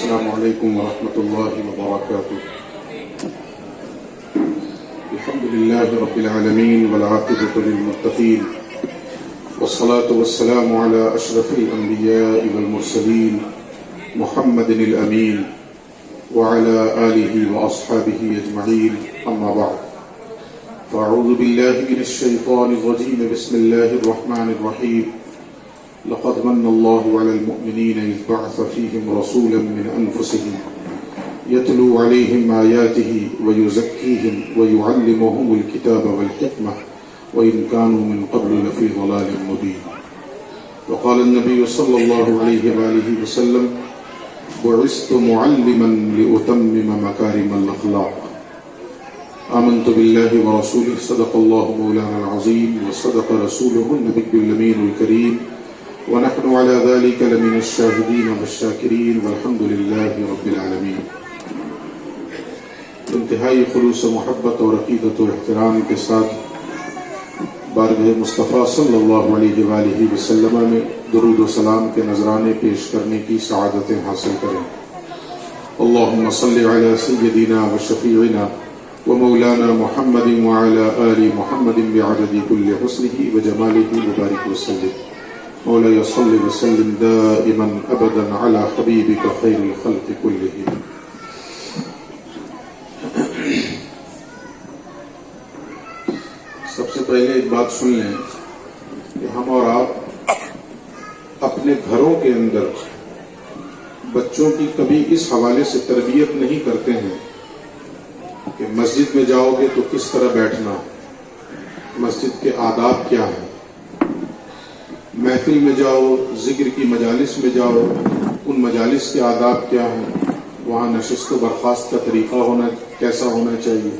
السلام علیکم ورحمۃ اللہ وبرکاتہ. الحمد للہ رب العالمین والعاقبۃ للمتقین والصلاة والسلام على اشرف الانبیاء والمرسلین محمد الامین وعلى آلہ واصحابہ اجمعین. اما بعد فاعوذ باللہ من الشیطان الرجیم. بسم اللہ الرحمن الرحیم. لقد من الله على المؤمنين إذ بعث فيهم رسولا من أنفسهم يتلو عليهم آياته ويزكيهم ويعلمهم الكتاب والحكمة وإن كانوا من قبل لفي ضلال مبين. وقال النبي صلى الله عليه وآله وسلم بعثت معلما لأتمم مكارم الأخلاق. آمنت بالله ورسوله صدق الله مولانا العظيم وصدق رسوله النبي الأمين الكريم ونحن على ذلك لمن الشاهدين والشاكرين والحمد لله رب العالمين. انتہائی خلوص و محبت اور عقیدت و احترام کے ساتھ بارگاہ مصطفیٰ صلی اللہ علیہ وآلہ وسلم میں درود و سلام کے نذرانے پیش کرنے کی سعادتیں حاصل کریں. اللہم صلی علی سیدنا و شفیعنا و مولانا محمد وعلی آل محمد بعدد کل حسنہ و جمالہ وبارک وسلم. مولاي صل وسلم دائما ابدا على حبيبك خير الخلق كلهم. سب سے پہلے ایک بات سن لیں کہ ہم اور آپ اپنے گھروں کے اندر بچوں کی کبھی اس حوالے سے تربیت نہیں کرتے ہیں کہ مسجد میں جاؤ گے تو کس طرح بیٹھنا، مسجد کے آداب کیا ہیں، محفل میں جاؤ، ذکر کی مجالس میں جاؤ، ان مجالس کے آداب کیا ہیں، وہاں نشست و برخاست کا طریقہ کیسا ہونا چاہیے.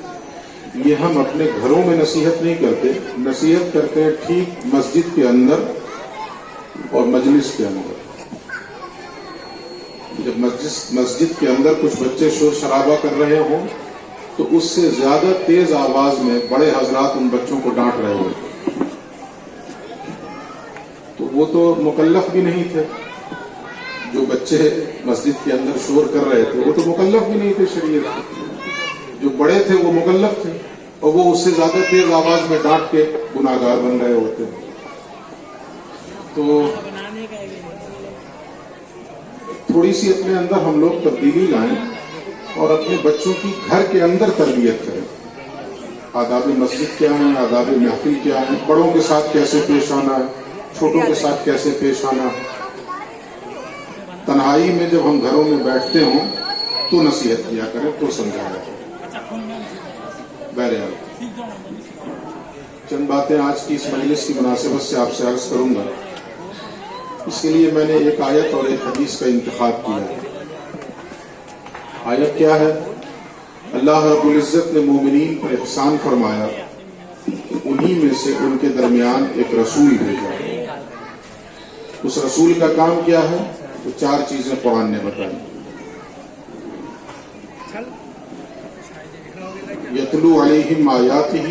یہ ہم اپنے گھروں میں نصیحت نہیں کرتے، نصیحت کرتے ہیں ٹھیک مسجد کے اندر اور مجلس کے اندر. جب مسجد کے اندر کچھ بچے شور شرابہ کر رہے ہوں تو اس سے زیادہ تیز آواز میں بڑے حضرات ان بچوں کو ڈانٹ رہے ہوتے، تو وہ تو مکلف بھی نہیں تھے. جو بچے مسجد کے اندر شور کر رہے تھے وہ تو مکلف بھی نہیں تھے شریعت کے. جو بڑے تھے وہ مکلف تھے اور وہ اس سے زیادہ تیز آواز میں ڈانٹ کے گناہگار بن رہے ہوتے. تو تھوڑی سی اپنے اندر ہم لوگ تبدیلی لائیں اور اپنے بچوں کی گھر کے اندر تربیت کریں. آداب مسجد کیا ہیں، آداب محفل کیا ہیں، بڑوں کے ساتھ کیسے پیش آنا ہے، چھوٹوں کے ساتھ کیسے پیش آنا. تنہائی میں جب ہم گھروں میں بیٹھتے ہوں تو نصیحت کیا کریں، تو سمجھایا کریں. بہرحال چند باتیں آج کی اس مجلس کی مناسبت سے آپ سے عرض کروں گا. اس کے لیے میں نے ایک آیت اور ایک حدیث کا انتخاب کیا ہے. آیت کیا ہے؟ اللہ رب العزت نے مومنین پر احسان فرمایا، انہی میں سے ان کے درمیان ایک رسول بھیجا. اس رسول کا کام کیا ہے؟ تو 4 چیزیں قرآن نے بتائی. یتلو علیہم آیاتہ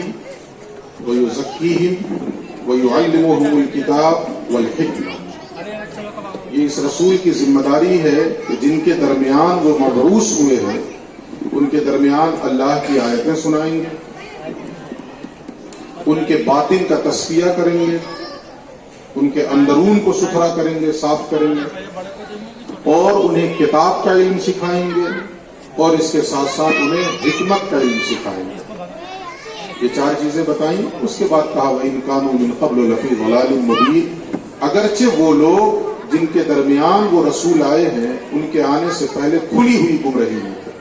ویزکیہم ویعلمہم الکتاب والحکمہ. یہ اس رسول کی ذمہ داری ہے کہ جن کے درمیان وہ مبعوث ہوئے ہیں ان کے درمیان اللہ کی آیتیں سنائیں گے، ان کے باطن کا تصفیہ کریں گے، ان کے اندرون کو ستھرا کریں گے، صاف کریں گے، اور انہیں کتاب کا علم سکھائیں گے، اور اس کے ساتھ ساتھ انہیں حکمت کا علم سکھائیں گے. یہ 4 چیزیں بتائیں. اس کے بعد کہا وَإِن كَانُوا مِن قَبْلُ لَفِي ضَلَالٍ مُبِينٍ. اگرچہ وہ لوگ جن کے درمیان وہ رسول آئے ہیں ان کے آنے سے پہلے کھلی ہوئی گمراہی میں تھے.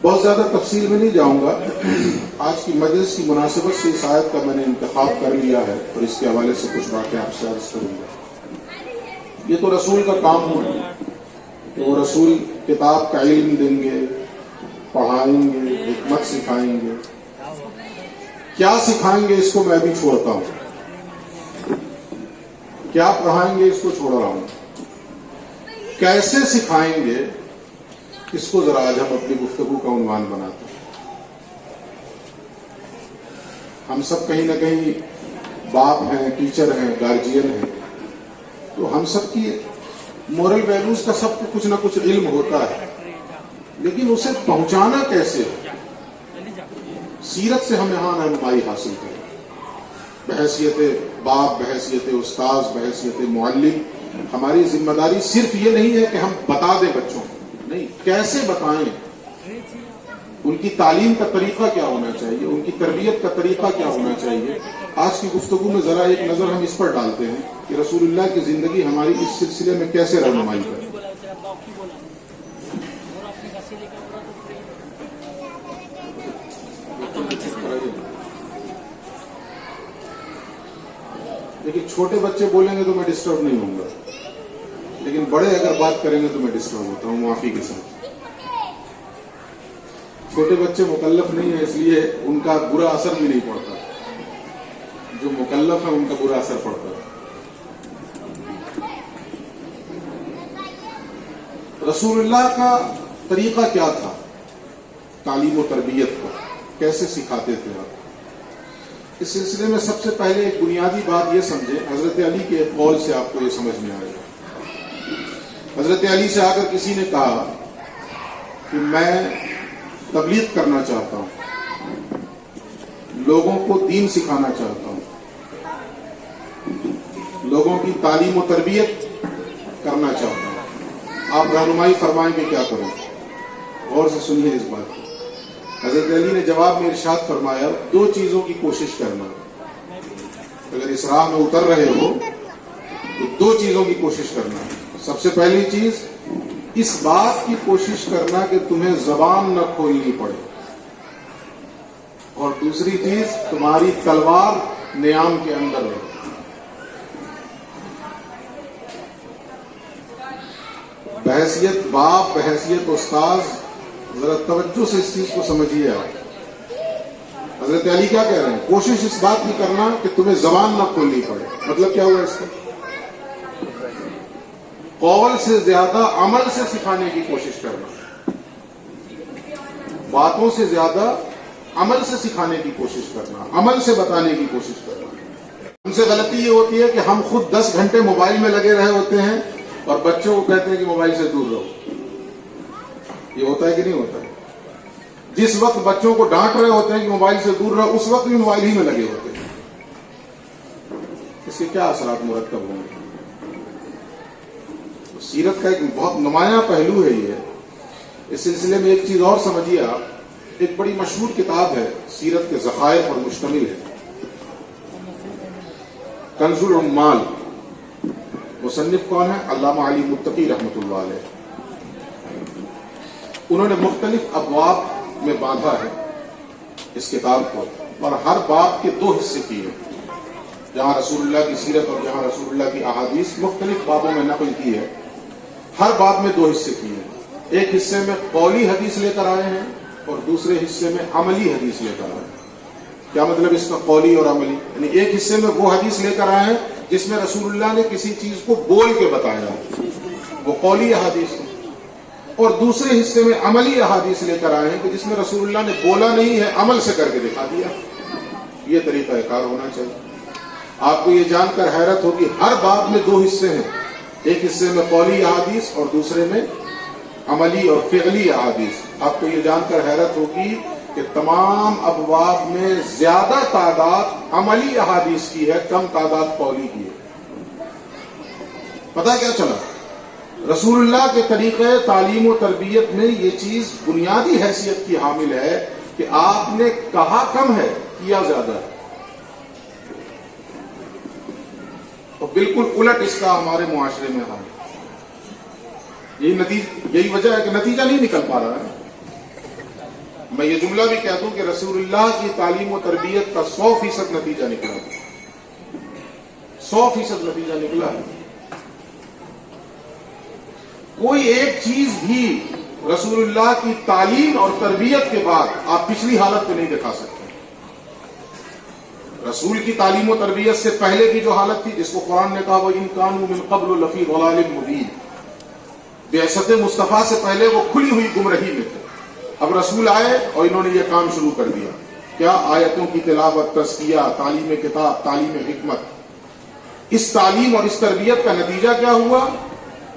بہت زیادہ تفصیل میں نہیں جاؤں گا. آج کی مجلس کی مناسبت سے اس آیت کا میں نے انتخاب کر لیا ہے اور اس کے حوالے سے کچھ باتیں آپ سے عرض کروں گا. یہ تو رسول کا کام ہو کہ وہ رسول کتاب کا علم دیں گے، پڑھائیں گے، حکمت سکھائیں گے. کیا سکھائیں گے اس کو میں بھی چھوڑتا ہوں، کیا پڑھائیں گے اس کو چھوڑ رہا ہوں. کیسے سکھائیں گے اس کو ذرا آج ہم اپنی گفتگو کا عنوان بناتے ہیں. ہم سب کہیں نہ کہیں باپ ہیں، ٹیچر ہیں، گارجین ہیں، تو ہم سب کی مورل ویلیوز کا سب کو کچھ نہ کچھ علم ہوتا ہے، لیکن اسے پہنچانا کیسے ہے؟ سیرت سے ہم یہاں رہنمائی حاصل کریں، بحیثیت باپ، بحیثیت استاذ، بحیثیت معلم۔ ہماری ذمہ داری صرف یہ نہیں ہے کہ ہم بتا دیں بچوں کو، نہیں، کیسے بتائیں، ان کی تعلیم کا طریقہ کیا ہونا چاہیے، ان کی تربیت کا طریقہ کیا ہونا چاہیے۔ آج کی گفتگو میں ذرا ایک نظر ہم اس پر ڈالتے ہیں کہ رسول اللہ کی زندگی ہماری اس سلسلے میں کیسے رہنمائی کرے۔ لیکن چھوٹے بچے بولیں گے تو میں ڈسٹرب نہیں ہوں گا، لیکن بڑے اگر بات کریں گے تو میں ڈسٹرب ہوتا ہوں، معافی کے ساتھ۔ چھوٹے بچے مکلف نہیں ہیں، اس لیے ان کا برا اثر بھی نہیں پڑتا، جو مکلف ہے ان کا برا اثر پڑتا ہے۔ رسول اللہ کا طریقہ کیا تھا تعلیم و تربیت کا، کیسے سکھاتے تھے آپ؟ اس سلسلے میں سب سے پہلے ایک بنیادی بات یہ سمجھیں، حضرت علی کے ایک قول سے آپ کو یہ سمجھ میں آئے گا۔ حضرت علی سے آ کر کسی نے کہا کہ میں تبلیغ کرنا چاہتا ہوں، لوگوں کو دین سکھانا چاہتا ہوں، لوگوں کی تعلیم و تربیت کرنا چاہتا ہوں، آپ رہنمائی فرمائیں کہ کیا کروں؟ غور سے سنیے اس بات کو۔ حضرت علی نے جواب میں ارشاد فرمایا، دو چیزوں کی کوشش کرنا، اگر اس راہ میں اتر رہے ہو تو دو چیزوں کی کوشش کرنا۔ سب سے پہلی چیز اس بات کی کوشش کرنا کہ تمہیں زبان نہ کھولنی پڑے، اور دوسری چیز تمہاری تلوار نیام کے اندر رہے۔ بحیثیت باپ، بحیثیت استاذ، ذرا توجہ سے اس چیز کو سمجھیے آپ۔ حضرت علی کیا کہہ رہے ہیں؟ کوشش اس بات کی کرنا کہ تمہیں زبان نہ کھولنی پڑے۔ مطلب کیا ہوا اس کا؟ قول سے زیادہ عمل سے سکھانے کی کوشش کرنا، باتوں سے زیادہ عمل سے سکھانے کی کوشش کرنا، عمل سے بتانے کی کوشش کرنا۔ ہم سے غلطی یہ ہوتی ہے کہ ہم خود 10 گھنٹے موبائل میں لگے رہے ہوتے ہیں اور بچوں کو کہتے ہیں کہ موبائل سے دور رہو۔ یہ ہوتا ہے کہ نہیں ہوتا ہے؟ جس وقت بچوں کو ڈانٹ رہے ہوتے ہیں کہ موبائل سے دور رہو، اس وقت بھی موبائل ہی میں لگے ہوتے ہیں۔ اس کے کیا اثرات مرتب ہوں گے؟ سیرت کا ایک بہت نمایاں پہلو ہے یہ۔ اس سلسلے میں ایک چیز اور سمجھیے آپ، ایک بڑی مشہور کتاب ہے، سیرت کے ذخائر پر مشتمل ہے، کنز العمال۔ مصنف کون ہے؟ علامہ علی متقی رحمۃ اللہ علیہ۔ انہوں نے مختلف ابواب میں باندھا ہے اس کتاب کو، اور ہر باب کے 2 حصے کیے، جہاں رسول اللہ کی سیرت اور جہاں رسول اللہ کی احادیث مختلف بابوں میں نقل کی ہے۔ ہر باب میں 2 حصے کیے ہیں، ایک حصے میں قولی حدیث لے کر آئے ہیں اور دوسرے حصے میں عملی حدیث لے کر آئے ہیں۔ کیا مطلب اس کا؟ قولی اور عملی، یعنی ایک حصے میں وہ حدیث لے کر آئے ہیں جس میں رسول اللہ نے کسی چیز کو بول کے بتایا، وہ قولی احادیث ہے، اور دوسرے حصے میں عملی احادیث لے کر آئے ہیں کہ جس میں رسول اللہ نے بولا نہیں ہے، عمل سے کر کے دکھا دیا۔ یہ طریقہ کار ہونا چاہیے۔ آپ کو یہ جان کر حیرت ہوگی، ہر باب میں 2 حصے ہیں، ایک حصے میں قولی احادیث اور دوسرے میں عملی اور فعلی احادیث۔ آپ کو یہ جان کر حیرت ہوگی کہ تمام ابواب میں زیادہ تعداد عملی احادیث کی ہے، کم تعداد قولی کی ہے۔ پتہ کیا چلا؟ رسول اللہ کے طریقے تعلیم و تربیت میں یہ چیز بنیادی حیثیت کی حامل ہے کہ آپ نے کہا کم ہے، کیا زیادہ ہے۔ اور بالکل الٹ اس کا ہمارے معاشرے میں ہے۔ یہی وجہ ہے کہ نتیجہ نہیں نکل پا رہا ہے۔ میں یہ جملہ بھی کہہ دوں کہ رسول اللہ کی تعلیم و تربیت کا 100% نتیجہ نکلا، 100% نتیجہ نکلا ہے۔ کوئی ایک چیز بھی رسول اللہ کی تعلیم اور تربیت کے بعد آپ پچھلی حالت میں نہیں دکھا سکتے۔ رسول کی تعلیم و تربیت سے پہلے کی جو حالت تھی، جس کو قرآن نے کہا وَإِن كَانُوا مِن قَبْلُ لَفِي ضَلَالٍ مُبِينٍ، بعثت مصطفیٰ سے پہلے وہ کھلی ہوئی گمراہی میں تھے۔ اب رسول آئے اور انہوں نے یہ کام شروع کر دیا۔ کیا؟ آیتوں کی تلاوت، تزکیہ، تعلیم کتاب، تعلیم حکمت۔ اس تعلیم اور اس تربیت کا نتیجہ کیا ہوا؟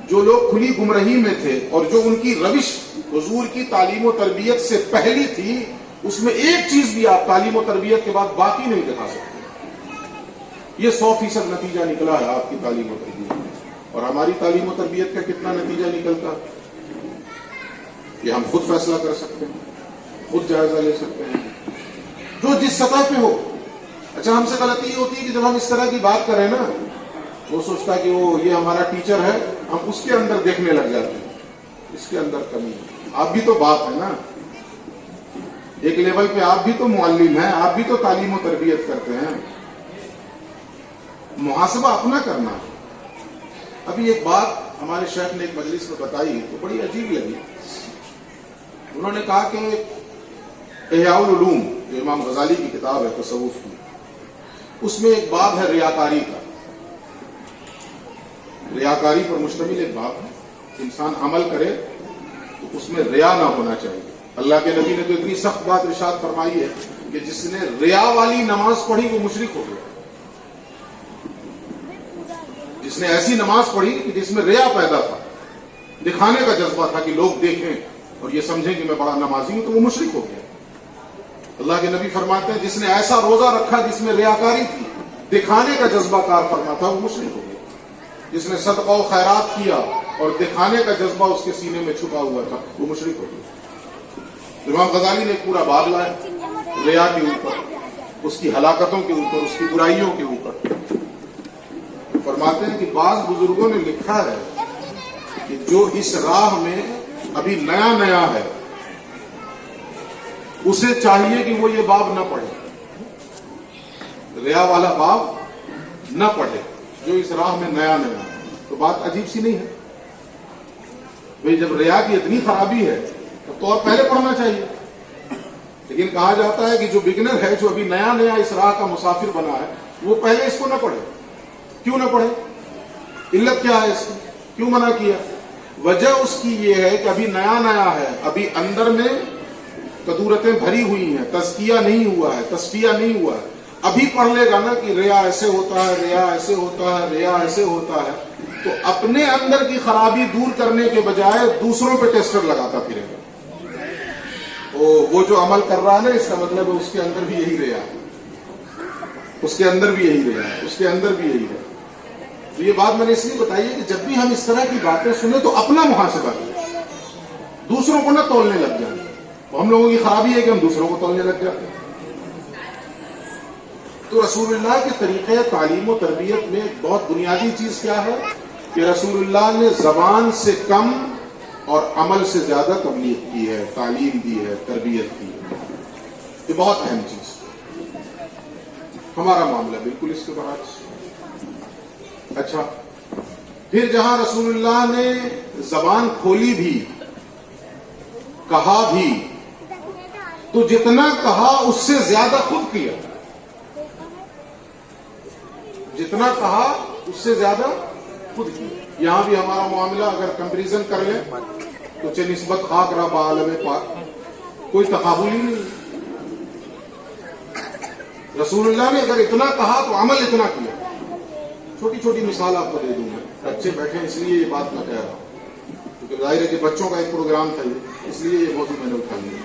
جو لوگ کھلی گمراہی میں تھے اور جو ان کی روش حضور کی تعلیم و تربیت سے پہلی تھی، اس میں ایک چیز بھی آپ تعلیم و تربیت کے بعد باقی نہیں دکھا سکتے۔ یہ 100% نتیجہ نکلا ہے آپ کی تعلیم و تربیت میں۔ اور ہماری تعلیم و تربیت کا کتنا نتیجہ نکلتا کہ ہم خود فیصلہ کر سکتے ہیں، خود جائزہ لے سکتے ہیں، جو جس سطح پہ ہو۔ اچھا، ہم سے غلطی یہ ہوتی ہے کہ جب ہم اس طرح کی بات کریں نا، وہ سوچتا ہے کہ وہ یہ ہمارا ٹیچر ہے، ہم اس کے اندر دیکھنے لگ جاتے ہیں اس کے اندر کمی ہے۔ آپ بھی تو باپ ہے نا، ایک لیول پہ آپ بھی تو معلم ہیں، آپ بھی تو تعلیم و تربیت کرتے ہیں۔ محاسبہ اپنا کرنا۔ ابھی ایک بات ہمارے شیخ نے ایک مجلس میں بتائی تو بڑی عجیب لگی۔ انہوں نے کہا کہ احیاء العلوم جو امام غزالی کی کتاب ہے تصوف کی، اس میں ایک باب ہے ریاکاری کا۔ ریاکاری پر مشتمل ایک باب ہے، انسان عمل کرے تو اس میں ریا نہ ہونا چاہیے۔ اللہ کے نبی نے تو اتنی سخت بات ارشاد فرمائی ہے کہ جس نے ریا والی نماز پڑھی وہ مشرک ہو گیا۔ جس نے ایسی نماز پڑھی کہ جس میں ریا پیدا تھا، دکھانے کا جذبہ تھا کہ لوگ دیکھیں اور یہ سمجھیں کہ میں بڑا نمازی ہوں، تو وہ مشرک ہو گیا۔ اللہ کے نبی فرماتے ہیں جس نے ایسا روزہ رکھا جس میں ریاکاری تھی، دکھانے کا جذبہ کار فرما تھا، وہ مشرک ہو گیا۔ جس نے صدقہ و خیرات کیا اور دکھانے کا جذبہ اس کے سینے میں چھپا ہوا تھا، وہ مشرک ہو گیا۔ امام غزالی نے پورا باب لایا ریا کے اوپر، اس کی ہلاکتوں کے اوپر، اس کی برائیوں کے اوپر۔ فرماتے ہیں کہ بعض بزرگوں نے لکھا ہے کہ جو اس راہ میں ابھی نیا نیا ہے اسے چاہیے کہ وہ یہ باب نہ پڑھے، ریا والا باب نہ پڑھے، جو اس راہ میں نیا نیا ہے۔ تو بات عجیب سی نہیں ہے بھئی، جب ریا کی اتنی خرابی ہے تو اور پہلے پڑھنا چاہیے۔ لیکن کہا جاتا ہے کہ جو بگنر ہے، جو ابھی نیا نیا اس راہ کا مسافر بنا ہے، وہ پہلے اس کو نہ پڑھے۔ کیوں نہ پڑھے؟ علت کیا ہے اس کی؟ کیوں منع کیا؟ وجہ اس کی یہ ہے کہ ابھی نیا نیا ہے، ابھی اندر میں قدورتیں بھری ہوئی ہیں، تزکیہ نہیں ہوا ہے، تصفیہ نہیں ہوا ہے۔ ابھی پڑھ لے گا نا کہ ریا ایسے ہوتا ہے، ریا ایسے ہوتا ہے، ریا ایسے ہوتا ہے، تو اپنے اندر کی خرابی دور کرنے کے بجائے دوسروں پہ ٹیسٹر لگاتا پھرے گا۔ وہ جو عمل کر رہا ہے نا، اس کا مطلب ہے اس کے اندر بھی یہی ریا ہے، اس کے اندر بھی یہی ریا ہے، اس کے اندر بھی یہی ہے۔ تو یہ بات میں نے اس لیے بتائی ہے کہ جب بھی ہم اس طرح کی باتیں سنیں تو اپنا محاسبہ کریں، دوسروں کو نہ تولنے لگ جائیں۔ ہم لوگوں کی خرابی ہے کہ ہم دوسروں کو تولنے لگ جاتے ہیں۔ تو رسول اللہ کے طریقے تعلیم و تربیت میں ایک بہت بنیادی چیز کیا ہے کہ رسول اللہ نے زبان سے کم اور عمل سے زیادہ تبلیغ کی ہے، تعلیم دی ہے، تربیت کی ہے۔ یہ بہت اہم چیز ہے۔ ہمارا معاملہ بالکل اس کے برعکس۔ اچھا، پھر جہاں رسول اللہ نے زبان کھولی بھی، کہا بھی، تو جتنا کہا اس سے زیادہ خود کیا۔ جتنا کہا اس سے زیادہ خود کیا۔ یہاں بھی ہمارا معاملہ اگر کمپیریزن کر لیں تو چہ نسبت خاک را بعالم پاک، کوئی تقابل ہی نہیں۔ رسول اللہ نے اگر اتنا کہا تو عمل اتنا کیا۔ چھوٹی چھوٹی مثال آپ کو دے دوں گا، بچے بیٹھے اس لیے یہ بات میں کہہ رہا ہوں، کیونکہ ظاہر ہے کہ بچوں کا ایک پروگرام تھا، اس لیے یہ موضوع میں نے اٹھا لیا۔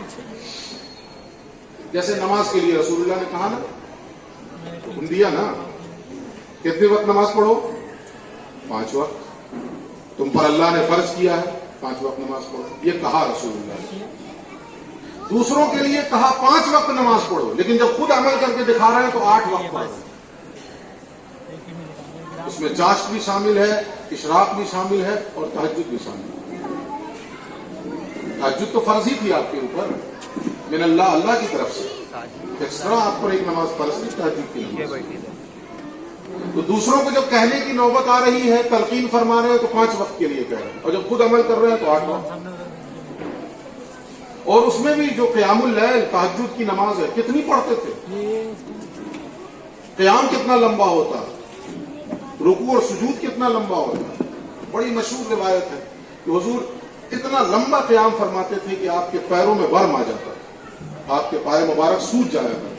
جیسے نماز کے لیے رسول اللہ نے کہا نا، حکم دیا نا، کتنے وقت نماز پڑھو؟ 5 وقت۔ تم پر اللہ نے فرض کیا ہے 5 وقت نماز پڑھو، یہ کہا رسول اللہ نے۔ دوسروں کے لیے کہا 5 وقت نماز پڑھو، لیکن جب خود عمل کر کے دکھا رہے ہیں تو 8 وقت پڑھ رہے ہیں۔ اس میں چاشت بھی شامل ہے، اشراق بھی شامل ہے اور تہجد بھی شامل ہے۔ تہجد تو فرض ہی تھی آپ کے اوپر من اللہ کی طرف سے، ایکسٹرا آپ پر ایک نماز فرض تھی، تہجد کی نماز۔ تو دوسروں کو جب کہنے کی نوبت آ رہی ہے، تلقین فرما رہے ہیں تو 5 وقت کے لیے کہہ رہے ہیں، اور جب خود عمل کر رہے ہیں تو 8 وقت۔ اور اس میں بھی جو قیام اللیل تہجد کی نماز ہے، کتنی پڑھتے تھے؟ قیام کتنا لمبا ہوتا، رکوع اور سجود کتنا لمبا ہوتا۔ بڑی مشہور روایت ہے کہ حضور اتنا لمبا قیام فرماتے تھے کہ آپ کے پیروں میں ورم آ جاتا تھا، آپ کے پائے مبارک سوج جایا کرتے۔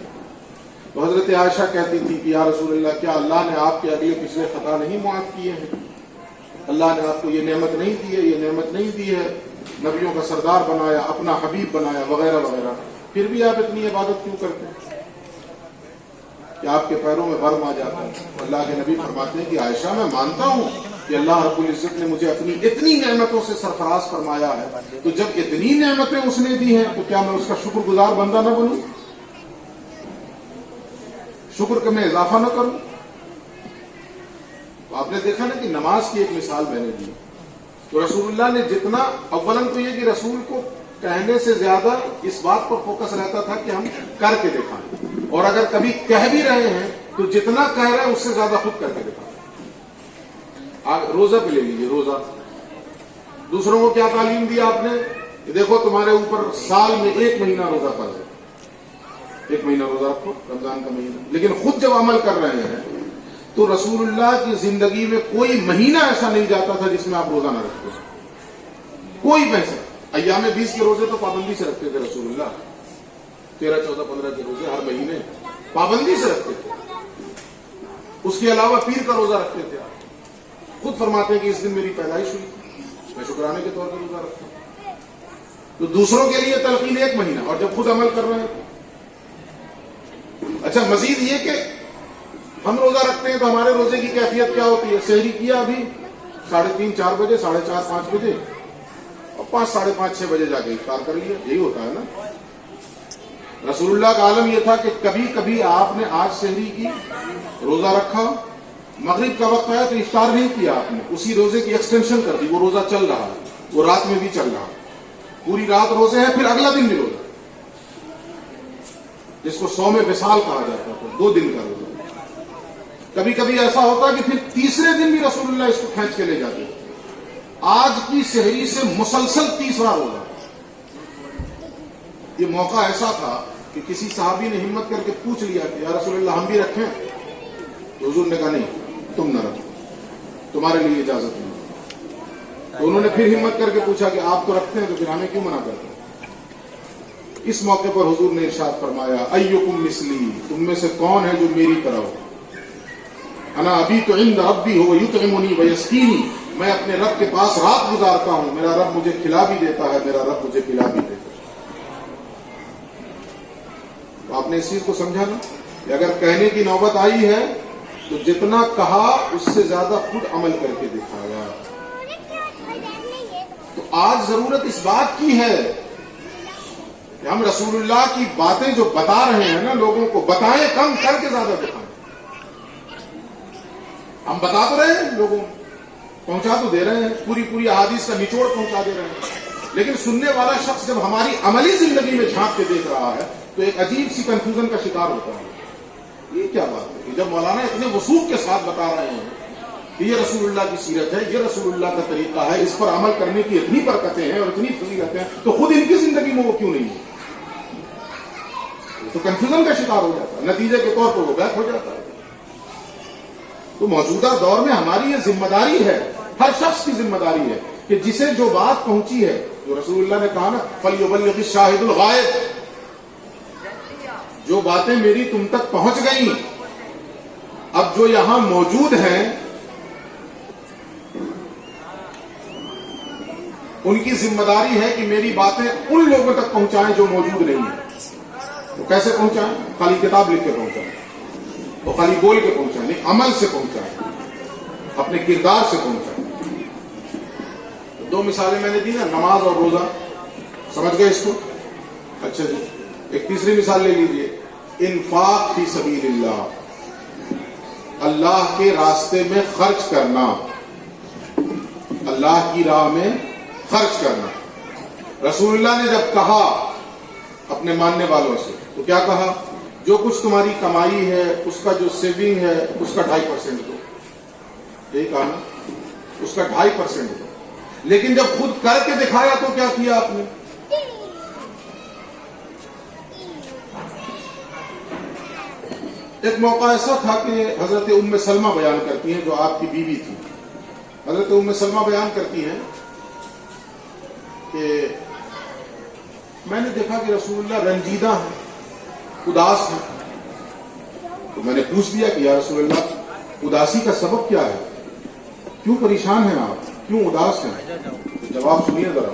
تو حضرت عائشہ کہتی تھی کہ یا رسول اللہ، کیا اللہ نے آپ کے اگلے پچھلے خطا نہیں معاف کیے ہیں؟ اللہ نے آپ کو یہ نعمت نہیں دی ہے، یہ نعمت نہیں دی ہے، نبیوں کا سردار بنایا، اپنا حبیب بنایا وغیرہ وغیرہ، پھر بھی آپ اتنی عبادت کیوں کرتے ہیں کہ آپ کے پیروں میں ورم آ جاتا ہے؟ اللہ کے نبی فرماتے ہیں کہ عائشہ میں مانتا ہوں کہ اللہ رب العزت نے مجھے اپنی اتنی نعمتوں سے سرفراز فرمایا ہے، تو جب اتنی نعمتیں اس نے دی ہیں تو کیا میں اس کا شکر گزار بندہ نہ بنوں؟ شکر کہ میں اضافہ نہ کروں؟ تو آپ نے دیکھا نا کہ نماز کی ایک مثال میں نے دی، تو رسول اللہ نے جتنا، اولاً تو یہ کہ رسول کو کہنے سے زیادہ اس بات پر فوکس رہتا تھا کہ ہم کر کے دکھائیں، اور اگر کبھی کہہ بھی رہے ہیں تو جتنا کہہ رہے ہیں اس سے زیادہ خود کر کے دکھائیں۔ روزہ پہ لے لیجیے، روزہ دوسروں کو کیا تعلیم دی آپ نے کہ دیکھو تمہارے اوپر سال میں 1 مہینہ روزہ فرض ہے، 1 مہینہ روزہ رکھو، رمضان کا مہینہ، لیکن خود جب عمل کر رہے ہیں تو رسول اللہ کی زندگی میں کوئی مہینہ ایسا نہیں جاتا تھا جس میں آپ روزہ نہ رکھتے، کوئی پیسہ۔ ایام 20 کے روزے تو پابندی سے رکھتے تھے رسول اللہ، 13، 14، 15 کے روزے ہر مہینے پابندی سے رکھتے تھے۔ اس کے علاوہ پیر کا روزہ رکھتے تھے، خود فرماتے ہیں کہ اس دن میری پیدائش ہوئی، میں شکرانے کے طور پر روزہ رکھتا ہوں۔ تو دوسروں کے لیے تلقین 1 مہینہ، اور جب خود عمل کر رہے ہیں۔ اچھا، مزید یہ کہ ہم روزہ رکھتے ہیں تو ہمارے روزے کی کیفیت کیا ہوتی ہے؟ سحری کیا ابھی 3:30، 4 بجے، 4:30، 5 بجے، اور 5، 5:30، 6 بجے جا کے افطار کر لیا، یہی ہوتا ہے نا۔ رسول اللہ کا عالم یہ تھا کہ کبھی کبھی آپ نے آج سحری کی، روزہ رکھا، مغرب کا وقت آیا تو افطار نہیں کیا آپ نے، اسی روزے کی ایکسٹینشن کر دی، وہ روزہ چل رہا ہے، وہ رات میں بھی چل رہا، پوری رات روزے ہیں، پھر اگلا دن بھی روزہ، جس کو صوم وصال کہا جاتا ہے، 2 دن کا روزہ۔ کبھی کبھی ایسا ہوتا ہے کہ پھر تیسرے دن بھی رسول اللہ اس کو کھینچ کے لے جاتے، آج کی سحری سے مسلسل 3را روزہ۔ یہ موقع ایسا تھا کہ کسی صحابی نے ہمت کر کے پوچھ لیا کہ یا رسول اللہ ہم بھی رکھیں؟ تو حضور نے کہا نہیں، تم نہ رکھو، تمہارے لیے اجازت نہیں۔ تو انہوں نے پھر ہمت کر کے پوچھا کہ آپ تو رکھتے ہیں تو پھر ہمیں کیوں منع کرتے ہیں؟ اس موقع پر حضور نے ارشاد فرمایا، ایکم مثلی، تم میں سے کون ہے جو میری طرح ہو؟ انا ابیت عند ربی ہو یطعمنی ویسقینی، میں اپنے رب کے پاس رات گزارتا ہوں، میرا رب مجھے کھلا بھی دیتا ہے، میرا رب مجھے پلا بھی دیتا ہے۔ تو آپ نے اس چیز کو سمجھا نا کہ اگر کہنے کی نوبت آئی ہے تو جتنا کہا اس سے زیادہ خود عمل کر کے دکھایا۔ تو آج ضرورت اس بات کی ہے کہ ہم رسول اللہ کی باتیں جو بتا رہے ہیں نا لوگوں کو، بتائیں کم، کر کے زیادہ دکھائیں۔ ہم بتا تو رہے ہیں لوگوں کو، پہنچا تو دے رہے ہیں، پوری احادیث کا نچوڑ پہنچا دے رہے ہیں، لیکن سننے والا شخص جب ہماری عملی زندگی میں جھانک کے دیکھ رہا ہے تو ایک عجیب سی کنفیوژن کا شکار ہوتا ہے۔ یہ کیا بات ہے کہ جب مولانا اتنے وثوق کے ساتھ بتا رہے ہیں کہ یہ رسول اللہ کی سیرت ہے، یہ رسول اللہ کا طریقہ ہے، اس پر عمل کرنے کی اتنی برکتیں ہیں اور اتنی فضیلتیں ہیں، تو خود ان کی زندگی میں وہ کیوں نہیں ہے؟ تو کنفیوژن کا شکار ہو جاتا ہے، نتیجے کے طور پر وہ بیک ہو جاتا ہے۔ تو موجودہ دور میں ہماری یہ ذمہ داری ہے، ہر شخص کی ذمہ داری ہے کہ جسے جو بات پہنچی ہے، جو رسول اللہ نے کہا نا فَلْيُبَلِّغِ الشَّاهِدُ الْغَائِبَ، جو باتیں میری تم تک پہنچ گئیں، اب جو یہاں موجود ہیں ان کی ذمہ داری ہے کہ میری باتیں ان لوگوں تک پہنچائیں جو موجود نہیں ہیں۔ تو کیسے پہنچائیں؟ خالی کتاب لکھ کے پہنچائیں، وہ خالی بول کے پہنچائیں نہیں، عمل سے پہنچائیں، اپنے کردار سے پہنچائیں۔ 2 مثالیں میں نے دی نا، نماز اور روزہ، سمجھ گئے اس کو؟ اچھا جی، ایک تیسری مثال لے لیجیے، انفاق فی سبیل اللہ، اللہ کے راستے میں خرچ کرنا، اللہ کی راہ میں خرچ کرنا۔ رسول اللہ نے جب کہا اپنے ماننے والوں سے تو کیا کہا؟ جو کچھ تمہاری کمائی ہے اس کا جو سیونگ ہے اس کا 2.5% دو، یہی کہا نا، اس کا 2.5% دو۔ لیکن جب خود کر کے دکھایا تو کیا کیا آپ نے؟ ایک موقع ایسا تھا کہ حضرت ام سلمہ بیان کرتی ہیں، جو آپ کی بیوی تھی، حضرت ام سلمہ بیان کرتی ہیں کہ میں نے دیکھا کہ رسول اللہ رنجیدہ ہیں، اداس ہیں، تو میں نے پوچھ لیا کہ یا رسول اللہ اداسی کا سبب کیا ہے؟ کیوں پریشان ہیں آپ, کیوں اداس ہیں؟ جواب سنیے ذرا.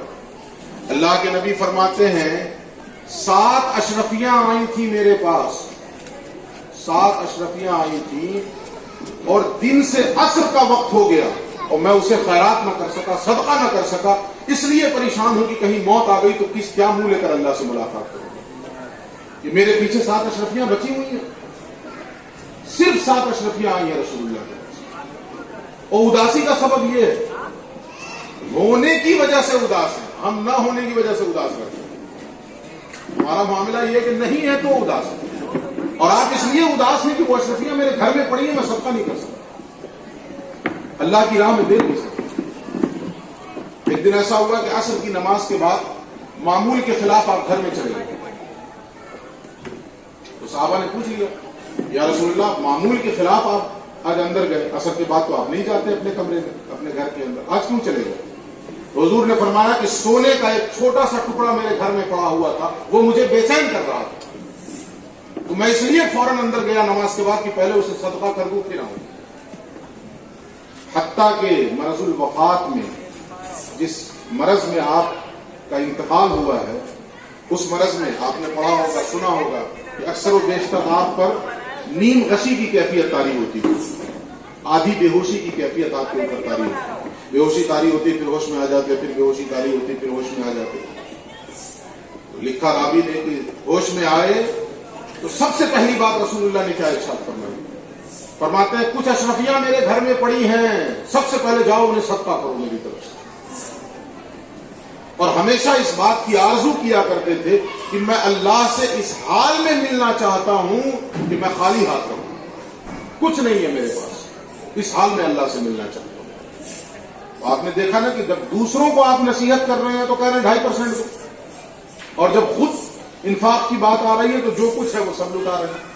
اللہ کے نبی فرماتے ہیں 7 اشرفیاں آئی تھیں میرے پاس, 7 اشرفیاں آئی تھیں, اور دن سے عصر کا وقت ہو گیا اور میں اسے خیرات نہ کر سکا, صدقہ نہ کر سکا. اس لیے پریشان ہوں کہ کہیں موت آ گئی تو کیا منہ لے کر اللہ سے ملاقات کروں. کہ میرے پیچھے 7 اشرفیاں بچی ہوئی ہیں, صرف 7 اشرفیاں آئی ہیں رسول اللہ کے پاس. اور اداسی کا سبب یہ ہے, ہونے کی وجہ سے اداس ہے, ہم نہ ہونے کی وجہ سے اداس رہتے ہیں. ہمارا معاملہ یہ کہ نہیں ہے تو اداس ہے, اور آپ اس لیے اداس ہیں کہ وہ اشرفیاں میرے گھر میں پڑی ہیں, میں صدقہ نہیں کر سکتا, اللہ کی راہ میں دے نہیں سکتا. ایک دن ایسا ہوا کہ عصر کی نماز کے بعد معمول کے خلاف آپ گھر میں چلے گئے. تو صحابہ نے پوچھ لیا, یا رسول اللہ معمول کے خلاف آپ آج اندر گئے, عصر کے بعد تو آپ نہیں جاتے اپنے کمرے میں, اپنے گھر کے اندر, آج کیوں چلے گئے؟ حضور نے فرمایا کہ سونے کا ایک چھوٹا سا ٹکڑا میرے گھر میں پڑا ہوا تھا, وہ مجھے بے چین کر رہا تھا, تو میں اس لیے فوراً اندر گیا نماز کے بعد کہ پہلے اسے صدقہ کر دوں پھر آؤں. حتیٰ کہ مرض الوفات میں, جس مرض میں آپ کا انتقال ہوا ہے, اس مرض میں آپ نے پڑھا ہوگا, سنا ہوگا کہ اکثر و بیشتر آپ پر نیم غشی کی کیفیت طاری ہوتی ہے, آدھی بے ہوشی کی کیفیت آپ کے اوپر طاری ہوتی ہے. بے ہوشی طاری ہوتی ہے, پھر ہوش میں آ جاتے, پھر بے ہوشی طاری ہوتی ہے, پھر ہوش میں آ جاتے. لکھا راوی نے کہ ہوش میں آئے تو سب سے پہلی بات رسول اللہ نے کیا ارشاد فرمایا, فرماتے ہیں کچھ اشرفیاں میرے گھر میں پڑی ہیں, سب سے پہلے جاؤ انہیں صدقہ کرو میری طرف سے. اور ہمیشہ اس بات کی آرزو کیا کرتے تھے کہ میں اللہ سے اس حال میں ملنا چاہتا ہوں کہ میں خالی ہاتھ رہوں, کچھ نہیں ہے میرے پاس, اس حال میں اللہ سے ملنا چاہتا ہوں. آپ نے دیکھا نا کہ جب دوسروں کو آپ نصیحت کر رہے ہیں تو کہہ رہے ہیں 2.5% دو, اور جب خود انفاق کی بات آ رہی ہے تو جو کچھ ہے وہ سب لٹا رہے ہیں.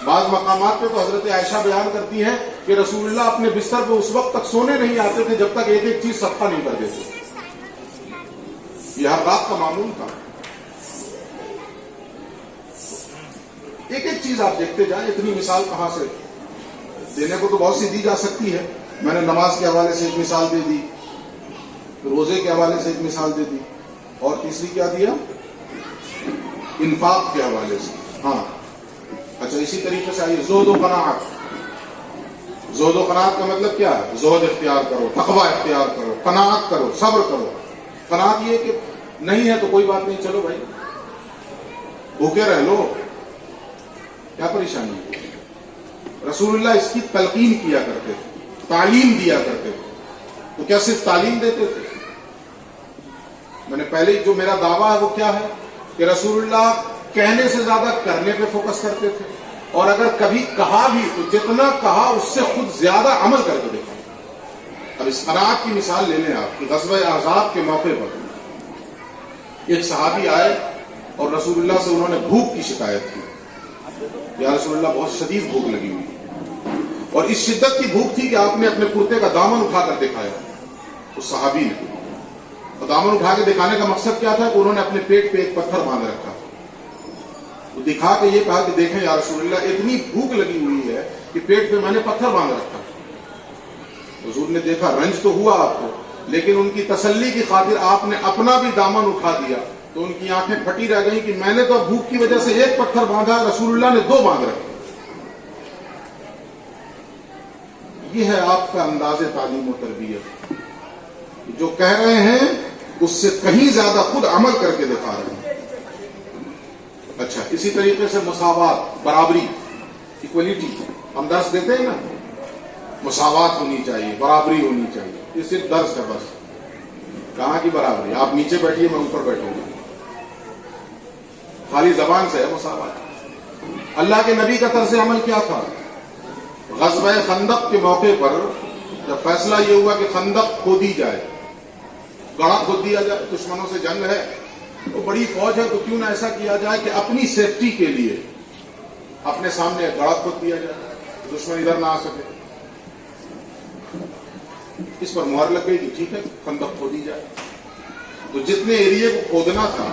بعض مقامات پہ تو حضرت عائشہ بیان کرتی ہیں کہ رسول اللہ اپنے بستر پہ اس وقت تک سونے نہیں آتے تھے جب تک ایک ایک چیز صدقہ نہیں کر دیتے. یہ ہر رات کا معمول تھا. ایک ایک چیز آپ دیکھتے جائیں, اتنی مثال کہاں سے دینے کو تو بہت سی دی جا سکتی ہے. میں نے نماز کے حوالے سے ایک مثال دے دی, روزے کے حوالے سے ایک مثال دے دی, اور تیسری کیا دیا, انفاق کے حوالے سے. ہاں اچھا, اسی طریقے سے آئیے زہد و قناعت. زہد و قناعت کا مطلب کیا ہے؟ زہد اختیار کرو, تقوی اختیار کرو, قناعت کرو, صبر کرو. قناعت یہ کہ نہیں ہے تو کوئی بات نہیں, چلو بھائی بھوکے رہ لو, کیا پریشانی ہے. رسول اللہ اس کی تلقین کیا کرتے تھے, تعلیم دیا کرتے تھے. تو کیا صرف تعلیم دیتے تھے؟ میں نے پہلے جو میرا دعویٰ ہے وہ کیا ہے کہ رسول اللہ کہنے سے زیادہ کرنے پہ فوکس کرتے تھے, اور اگر کبھی کہا بھی تو جتنا کہا اس سے خود زیادہ عمل کر کے دیکھا. اب اس قناعت کی مثال لے لیں آپ کہ غزوہ احزاب کے موقع پر ایک صحابی آئے اور رسول اللہ سے انہوں نے بھوک کی شکایت کی. یا رسول اللہ بہت شدید بھوک لگی ہوئی, اور اس شدت کی بھوک تھی کہ آپ نے اپنے کرتے کا دامن اٹھا کر دکھایا اس صحابی نے. اور دامن اٹھا کے دکھانے کا مقصد کیا تھا کہ انہوں نے اپنے پیٹ پہ ایک پتھر باندھ رکھا. تو دکھا کے یہ کہا کہ دیکھیں یا رسول اللہ اتنی بھوک لگی ہوئی ہے کہ پیٹ پہ میں نے پتھر باندھ رکھا. حضور نے دیکھا رنج تو ہوا آپ کو, لیکن ان کی تسلی کی خاطر آپ نے اپنا بھی دامن اٹھا دیا, تو ان کی آنکھیں پھٹی رہ گئیں کہ میں نے تو بھوک کی وجہ سے ایک پتھر باندھا, رسول اللہ نے 2 باندھ رکھے. یہ ہے آپ کا انداز تعلیم و تربیت, جو کہہ رہے ہیں اس سے کہیں زیادہ خود عمل کر کے دکھا رہے ہیں. اچھا, اسی طریقے سے مساوات, برابری, ایکولیٹی, ہم درس دیتے ہیں نا, مساوات ہونی چاہیے, برابری ہونی چاہیے. یہ صرف درس ہے بس. کہاں کی برابری؟ آپ نیچے بیٹھیے, میں اوپر بیٹھوں گا, خالی زبان سے ہے مساوات. اللہ کے نبی کا طرز عمل کیا تھا؟ غزوہ خندق کے موقع پر جب فیصلہ یہ ہوا کہ خندق کھودی جائے, گڑھا کھود دیا جائے, دشمنوں سے جنگ ہے, تو بڑی فوج ہے, تو کیوں نہ ایسا کیا جائے کہ اپنی سیفٹی کے لیے اپنے سامنے گڑھا کھود دیا جائے, دشمن ادھر نہ آ سکے. اس پر مہر لگ گئی کہ ٹھیک ہے خندق کھودی جائے. تو جتنے ایریے کو کھودنا تھا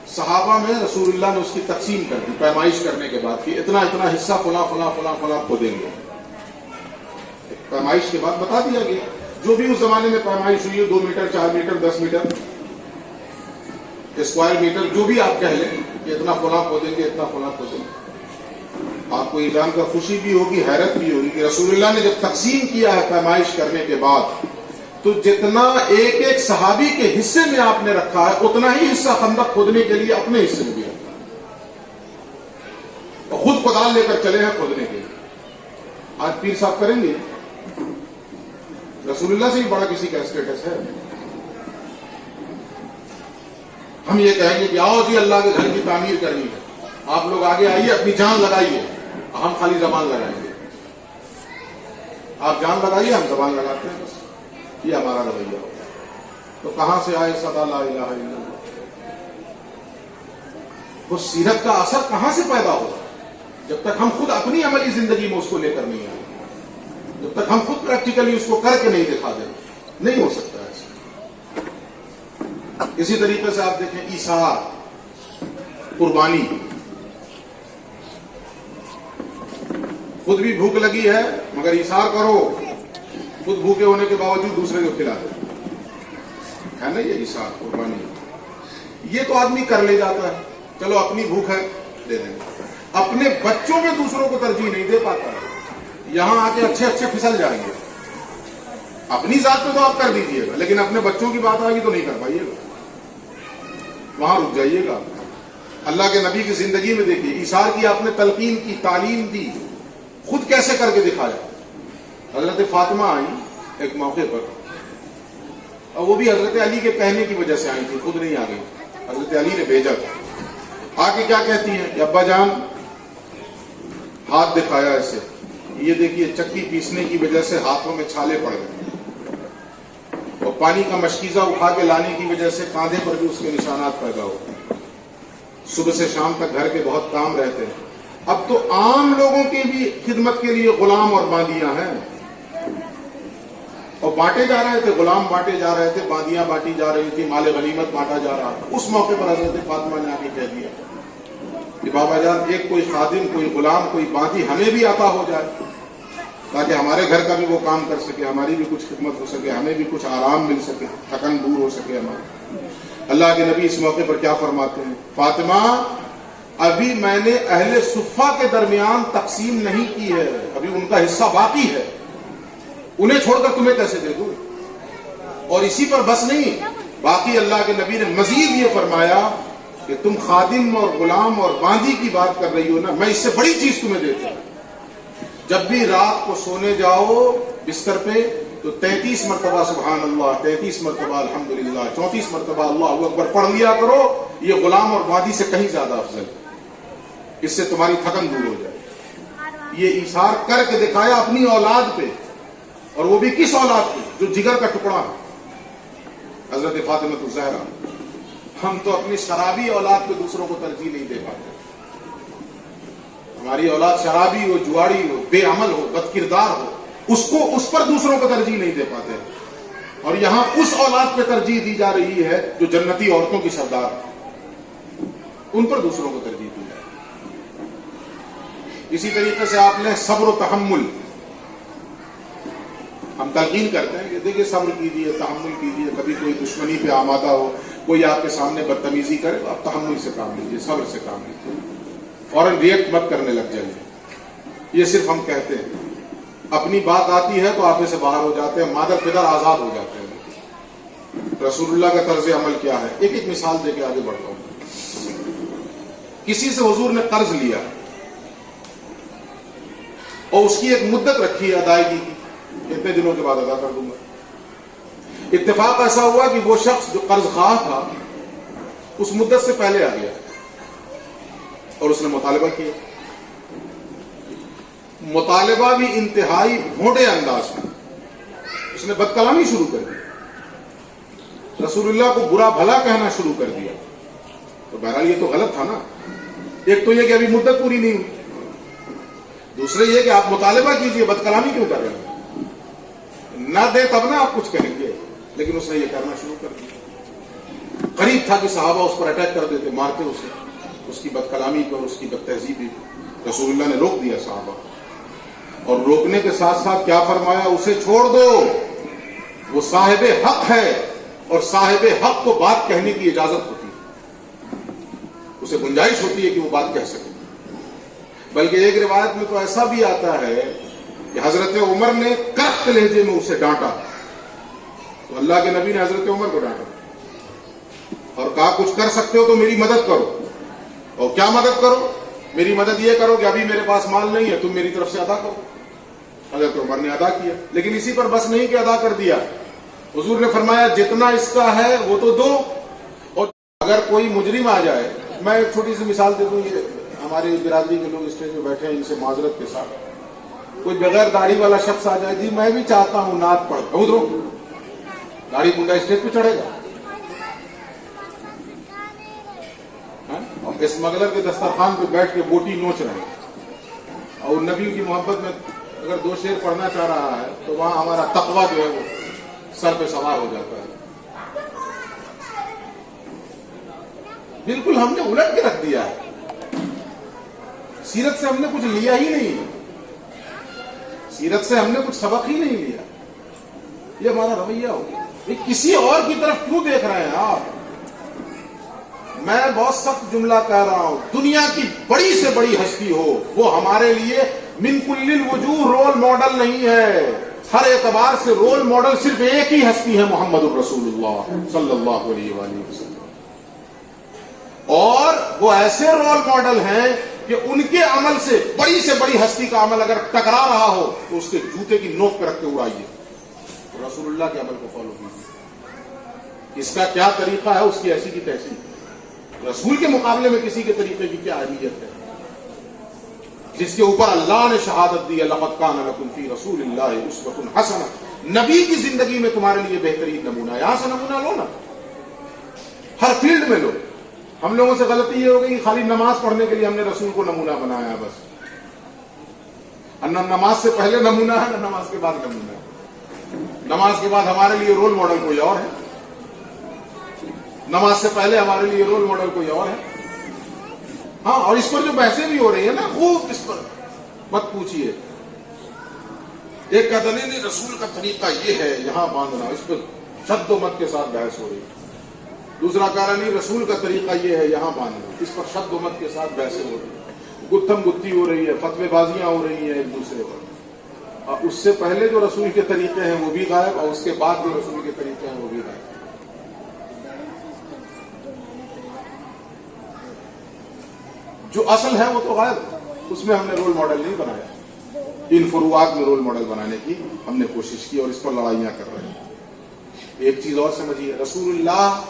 صحابہ میں رسول اللہ نے اس کی تقسیم کر دی پیمائش کرنے کے بعد کہ اتنا اتنا حصہ فلاں فلاں فلاں فلاں کھودیں گے. پیمائش کے بعد بتا دیا گیا جو بھی اس زمانے میں پیمائش ہوئی ہے 2 metre 4 metre 10 metre square metre جو بھی آپ کہہ لیں کہ اتنا فلاں کھودیں گے اتنا فلاں کھودیں گے. آپ کو یہ جان کر خوشی بھی ہوگی حیرت بھی ہوگی کہ رسول اللہ نے جب تقسیم کیا ہے پیمائش کرنے کے بعد تو جتنا ایک ایک صحابی کے حصے میں آپ نے رکھا ہے اتنا ہی حصہ خندق کھودنے کے لیے اپنے حصے میں بھی رکھا اور خود کدال لے کر چلے ہیں کھودنے کے لیے. آج پیر صاحب کریں گے رسول اللہ سے بھی بڑا کسی کا اسٹیٹس ہے. ہم یہ کہیں گے کہ آؤ جی اللہ کے گھر کی تعمیر کرنی ہے آپ لوگ آگے آئیے اپنی جان لگائیے ہم خالی زبان لگائیں گے. آپ جان لگائیے ہم زبان لگاتے ہیں بس یہ ہمارا رویہ ہوگا. تو کہاں سے آئے صدا لا الہ الا اللہ؟ وہ سیرت کا اثر کہاں سے پیدا ہوگا جب تک ہم خود اپنی عملی زندگی میں اس کو لے کر نہیں آئیں جب تک ہم خود پریکٹیکلی اس کو کر کے نہیں دکھا دیں نہیں ہو سکتا ایسا. اسی طریقے سے آپ دیکھیں ایثار قربانی. خود بھی بھوک لگی ہے مگر ایثار کرو خود بھوکے ہونے کے باوجود دوسرے کو کھلا دو ہے نا یہ ایثار قربانی. یہ تو آدمی کر لے جاتا ہے چلو اپنی بھوک ہے دے دیں گے اپنے بچوں میں دوسروں کو ترجیح نہیں دے پاتا ہے. یہاں آ کے اچھے اچھے پھسل جائیں گے اپنی ذات پہ تو آپ کر دیجئے گا لیکن اپنے بچوں کی بات آئے گی تو نہیں کر پائیے گا وہاں رک جائیے گا. اللہ کے نبی کی زندگی میں دیکھیے ایثار کی آپ نے تلقین کی تعلیم دی خود کیسے کر کے دکھایا. حضرت فاطمہ آئی ایک موقع پر اور وہ بھی حضرت علی کے کہنے کی وجہ سے آئی تھی خود نہیں آ گئی حضرت علی نے بھیجا تھا. آ کے کیا کہتی ہیں کہ ابا جان ہاتھ دکھایا ایسے یہ دیکھیے چکی پیسنے کی وجہ سے ہاتھوں میں چھالے پڑ گئے اور پانی کا مشکیزہ اٹھا کے لانے کی وجہ سے کاندھے پر بھی اس کے نشانات پیدا ہوتے ہیں. صبح سے شام تک گھر کے بہت کام رہتے ہیں. اب تو عام لوگوں کی بھی خدمت کے لیے غلام اور باندیاں ہیں اور بانٹے جا رہے تھے غلام بانٹے جا رہے تھے باندیاں بانٹی جا رہی تھی مال غنیمت بانٹا جا رہا تھا. اس موقع پر حضرت فاطمہ نے آ کے کہہ دیا کہ بابا جان ایک کوئی خادم کوئی غلام کوئی باندی ہمیں بھی عطا ہو جائے تاکہ ہمارے گھر کا بھی وہ کام کر سکے ہماری بھی کچھ خدمت ہو سکے ہمیں بھی کچھ آرام مل سکے تھکن دور ہو سکے ہماری. اللہ کے نبی اس موقع پر کیا فرماتے ہیں فاطمہ ابھی میں نے اہل صفہ کے درمیان تقسیم نہیں کی ہے ابھی ان کا حصہ باقی ہے انہیں چھوڑ کر تمہیں کیسے دے دوں. اور اسی پر بس نہیں باقی اللہ کے نبی نے مزید یہ فرمایا کہ تم خادم اور غلام اور باندی کی بات کر رہی ہو نا میں اس سے بڑی چیز تمہیں دیتا ہوں. جب بھی رات کو سونے جاؤ بستر پہ تو 33 مرتبہ سبحان اللہ 33 مرتبہ الحمدللہ 34 مرتبہ اللہ اکبر پڑھ لیا کرو. یہ غلام اور باندی سے کہیں زیادہ افضل ہے. اس سے تمہاری تھکن دور ہو جائے. یہ ایثار کر کے دکھایا اپنی اولاد پہ اور وہ بھی کس اولاد پہ جو جگر کا ٹکڑا ہے حضرت فاطمہ الزہرا. ہم تو اپنی شرابی اولاد پہ دوسروں کو ترجیح نہیں دے پاتے. ہماری اولاد شرابی ہو جواڑی ہو بے عمل ہو بد کردار ہو اس پر دوسروں کو ترجیح نہیں دے پاتے. اور یہاں اس اولاد پہ ترجیح دی جا رہی ہے جو جنتی عورتوں کی سردار ہے ان پر دوسروں کو ترجیح دی جائے. اسی طریقے سے آپ نے صبر و تحمل ہم تلقین کرتے ہیں کہ دیکھیے صبر کیجیے تحمل کیجیے کبھی کوئی دشمنی پہ آمادہ ہو کوئی آپ کے سامنے بدتمیزی کرے تو آپ تحمل سے کام لیجیے صبر سے کام لیجیے فوراً ریئیکٹ مت کرنے لگ جائیے. یہ صرف ہم کہتے ہیں اپنی بات آتی ہے تو آپ میں سے باہر ہو جاتے ہیں مادر پدر آزاد ہو جاتے ہیں. رسول اللہ کا طرز عمل کیا ہے ایک ایک مثال دے کے آگے بڑھتا ہوں. کسی سے حضور نے قرض لیا اور اس کی ایک مدت رکھی ہے ادائیگی کی اتنے دنوں کے بعد ادا کر دوں گا. اتفاق ایسا ہوا کہ وہ شخص جو قرض خواہ تھا اس مدت سے پہلے آ گیا اور اس نے مطالبہ کیا. مطالبہ بھی انتہائی بھونڈے انداز میں اس نے بد کلامی شروع کر دی. رسول اللہ کو برا بھلا کہنا شروع کر دیا. تو بہرحال یہ تو غلط تھا نا. ایک تو یہ کہ ابھی مدت پوری نہیں ہوئی دوسرے یہ کہ آپ مطالبہ کیجئے بد کلامی کیوں کر رہے ہیں نہ دے تب نہ آپ کچھ کہیں گے. لیکن اس نے یہ کرنا شروع کر دیا. قریب تھا کہ صحابہ اس پر اٹیک کر دیتے مارتے اسے اس کی بد کلامی پر اس کی بد تہذیبی. رسول اللہ نے روک دیا صحابہ اور روکنے کے ساتھ ساتھ کیا فرمایا؟ اسے چھوڑ دو، وہ صاحب حق ہے، اور صاحب حق کو بات کہنے کی اجازت ہوتی ہے، اسے گنجائش ہوتی ہے کہ وہ بات کہہ سکے۔ بلکہ ایک روایت میں تو ایسا بھی آتا ہے کہ حضرت عمر نے کرخت لہجے میں اسے ڈانٹا، تو اللہ کے نبی نے حضرت عمر کو ڈانٹا اور کہا کچھ کر سکتے ہو تو میری مدد کرو۔ اور کیا مدد کرو؟ میری مدد یہ کرو کہ ابھی میرے پاس مال نہیں ہے، تم میری طرف سے ادا کرو۔ حضرت عمر نے ادا کیا، لیکن اسی پر بس نہیں کہ ادا کر دیا، حضور نے فرمایا جتنا اس کا ہے وہ تو دو، اور اگر کوئی مجرم آ جائے، میں ایک چھوٹی سی مثال دے دوں، یہ ہماری برادری کے لوگ اسٹیج پہ بیٹھے ہیں، ان سے معذرت کے ساتھ کوئی بغیر داڑھی والا شخص آ جائے، جی میں بھی چاہتا ہوں نعت پڑھ، ادھرو داڑھی منڈا اسٹیج پہ چڑھے گا؟ اور اسمگلر کے دسترخوان پہ بیٹھ کے بوٹی نوچ رہے ہیں، اور نبی کی محبت میں اگر دو شعر پڑھنا چاہ رہا ہے تو وہاں ہمارا تقویٰ جو ہے وہ سر پہ سوار ہو جاتا ہے۔ بالکل ہم نے الٹ کے رکھ دیا ہے، سیرت سے ہم نے کچھ لیا ہی نہیں، سیرت سے ہم نے کچھ سبق ہی نہیں لیا، یہ ہمارا رویہ ہو گیا۔ کسی اور کی طرف کیوں دیکھ رہے ہیں آپ؟ میں بہت سخت جملہ کہہ رہا ہوں، دنیا کی بڑی سے بڑی ہستی ہو، وہ ہمارے لیے من کل الوجوہ رول ماڈل نہیں ہے، ہر اعتبار سے رول ماڈل صرف ایک ہی ہستی ہے، محمد الرسول اللہ صلی اللہ علیہ وآلہ وسلم، اور وہ ایسے رول ماڈل ہیں کہ ان کے عمل سے بڑی ہستی کا عمل اگر ٹکرا رہا ہو تو اس کے جوتے کی نوک پہ رکھ کے اڑائیے، رسول اللہ کے عمل کو فالو کیجیے۔ اس کا کیا طریقہ ہے، اس کی ایسی کی تیسی، رسول کے مقابلے میں کسی کے طریقے کی کیا اہمیت ہے، جس کے اوپر اللہ نے شہادت دی، لقد کان لکم فی رسول اللہ اسوۃ حسنہ، نبی کی زندگی میں تمہارے لیے بہترین نمونہ ہے۔ یہاں سے نمونہ لو نا، ہر فیلڈ میں لو۔ ہم لوگوں سے غلطی یہ ہو گئی کہ خالی نماز پڑھنے کے لیے ہم نے رسول کو نمونہ بنایا بس، نہ نماز سے پہلے نمونہ ہے نہ نماز کے بعد نمونہ ہے۔ نماز کے بعد ہمارے لیے رول ماڈل کوئی اور ہے، نماز سے پہلے ہمارے لیے رول ماڈل کوئی اور ہے۔ ہاں، اور اس پر جو بحثیں بھی ہو رہی ہیں نا، خوب اس پر مت پوچھیے۔ ایک کہتا نہیں رسول کا طریقہ یہ ہے یہاں باندھنا، اس پر شد و مت کے ساتھ بحث ہو رہی ہے۔ دوسرا کہہ رہا نہیں رسول کا طریقہ یہ ہے یہاں باندھنا، اس پر شد و مت کے ساتھ بحثیں ہو رہی ہیں، گتھم گتی ہو رہی ہے، فتوے بازیاں ہو رہی ہیں ایک دوسرے پر، اور اس سے پہلے جو رسول کے طریقے ہیں وہ بھی غائب، اور اس کے بعد جو رسول کے طریقے ہیں وہ بھی غائب۔ جو اصل ہے وہ تو غائب، اس میں ہم نے رول ماڈل نہیں بنایا، ان فروعات میں رول ماڈل بنانے کی ہم نے کوشش کی، اور اس پر لڑائیاں کر رہے ہیں۔ ایک چیز اور سمجھیے، رسول اللہ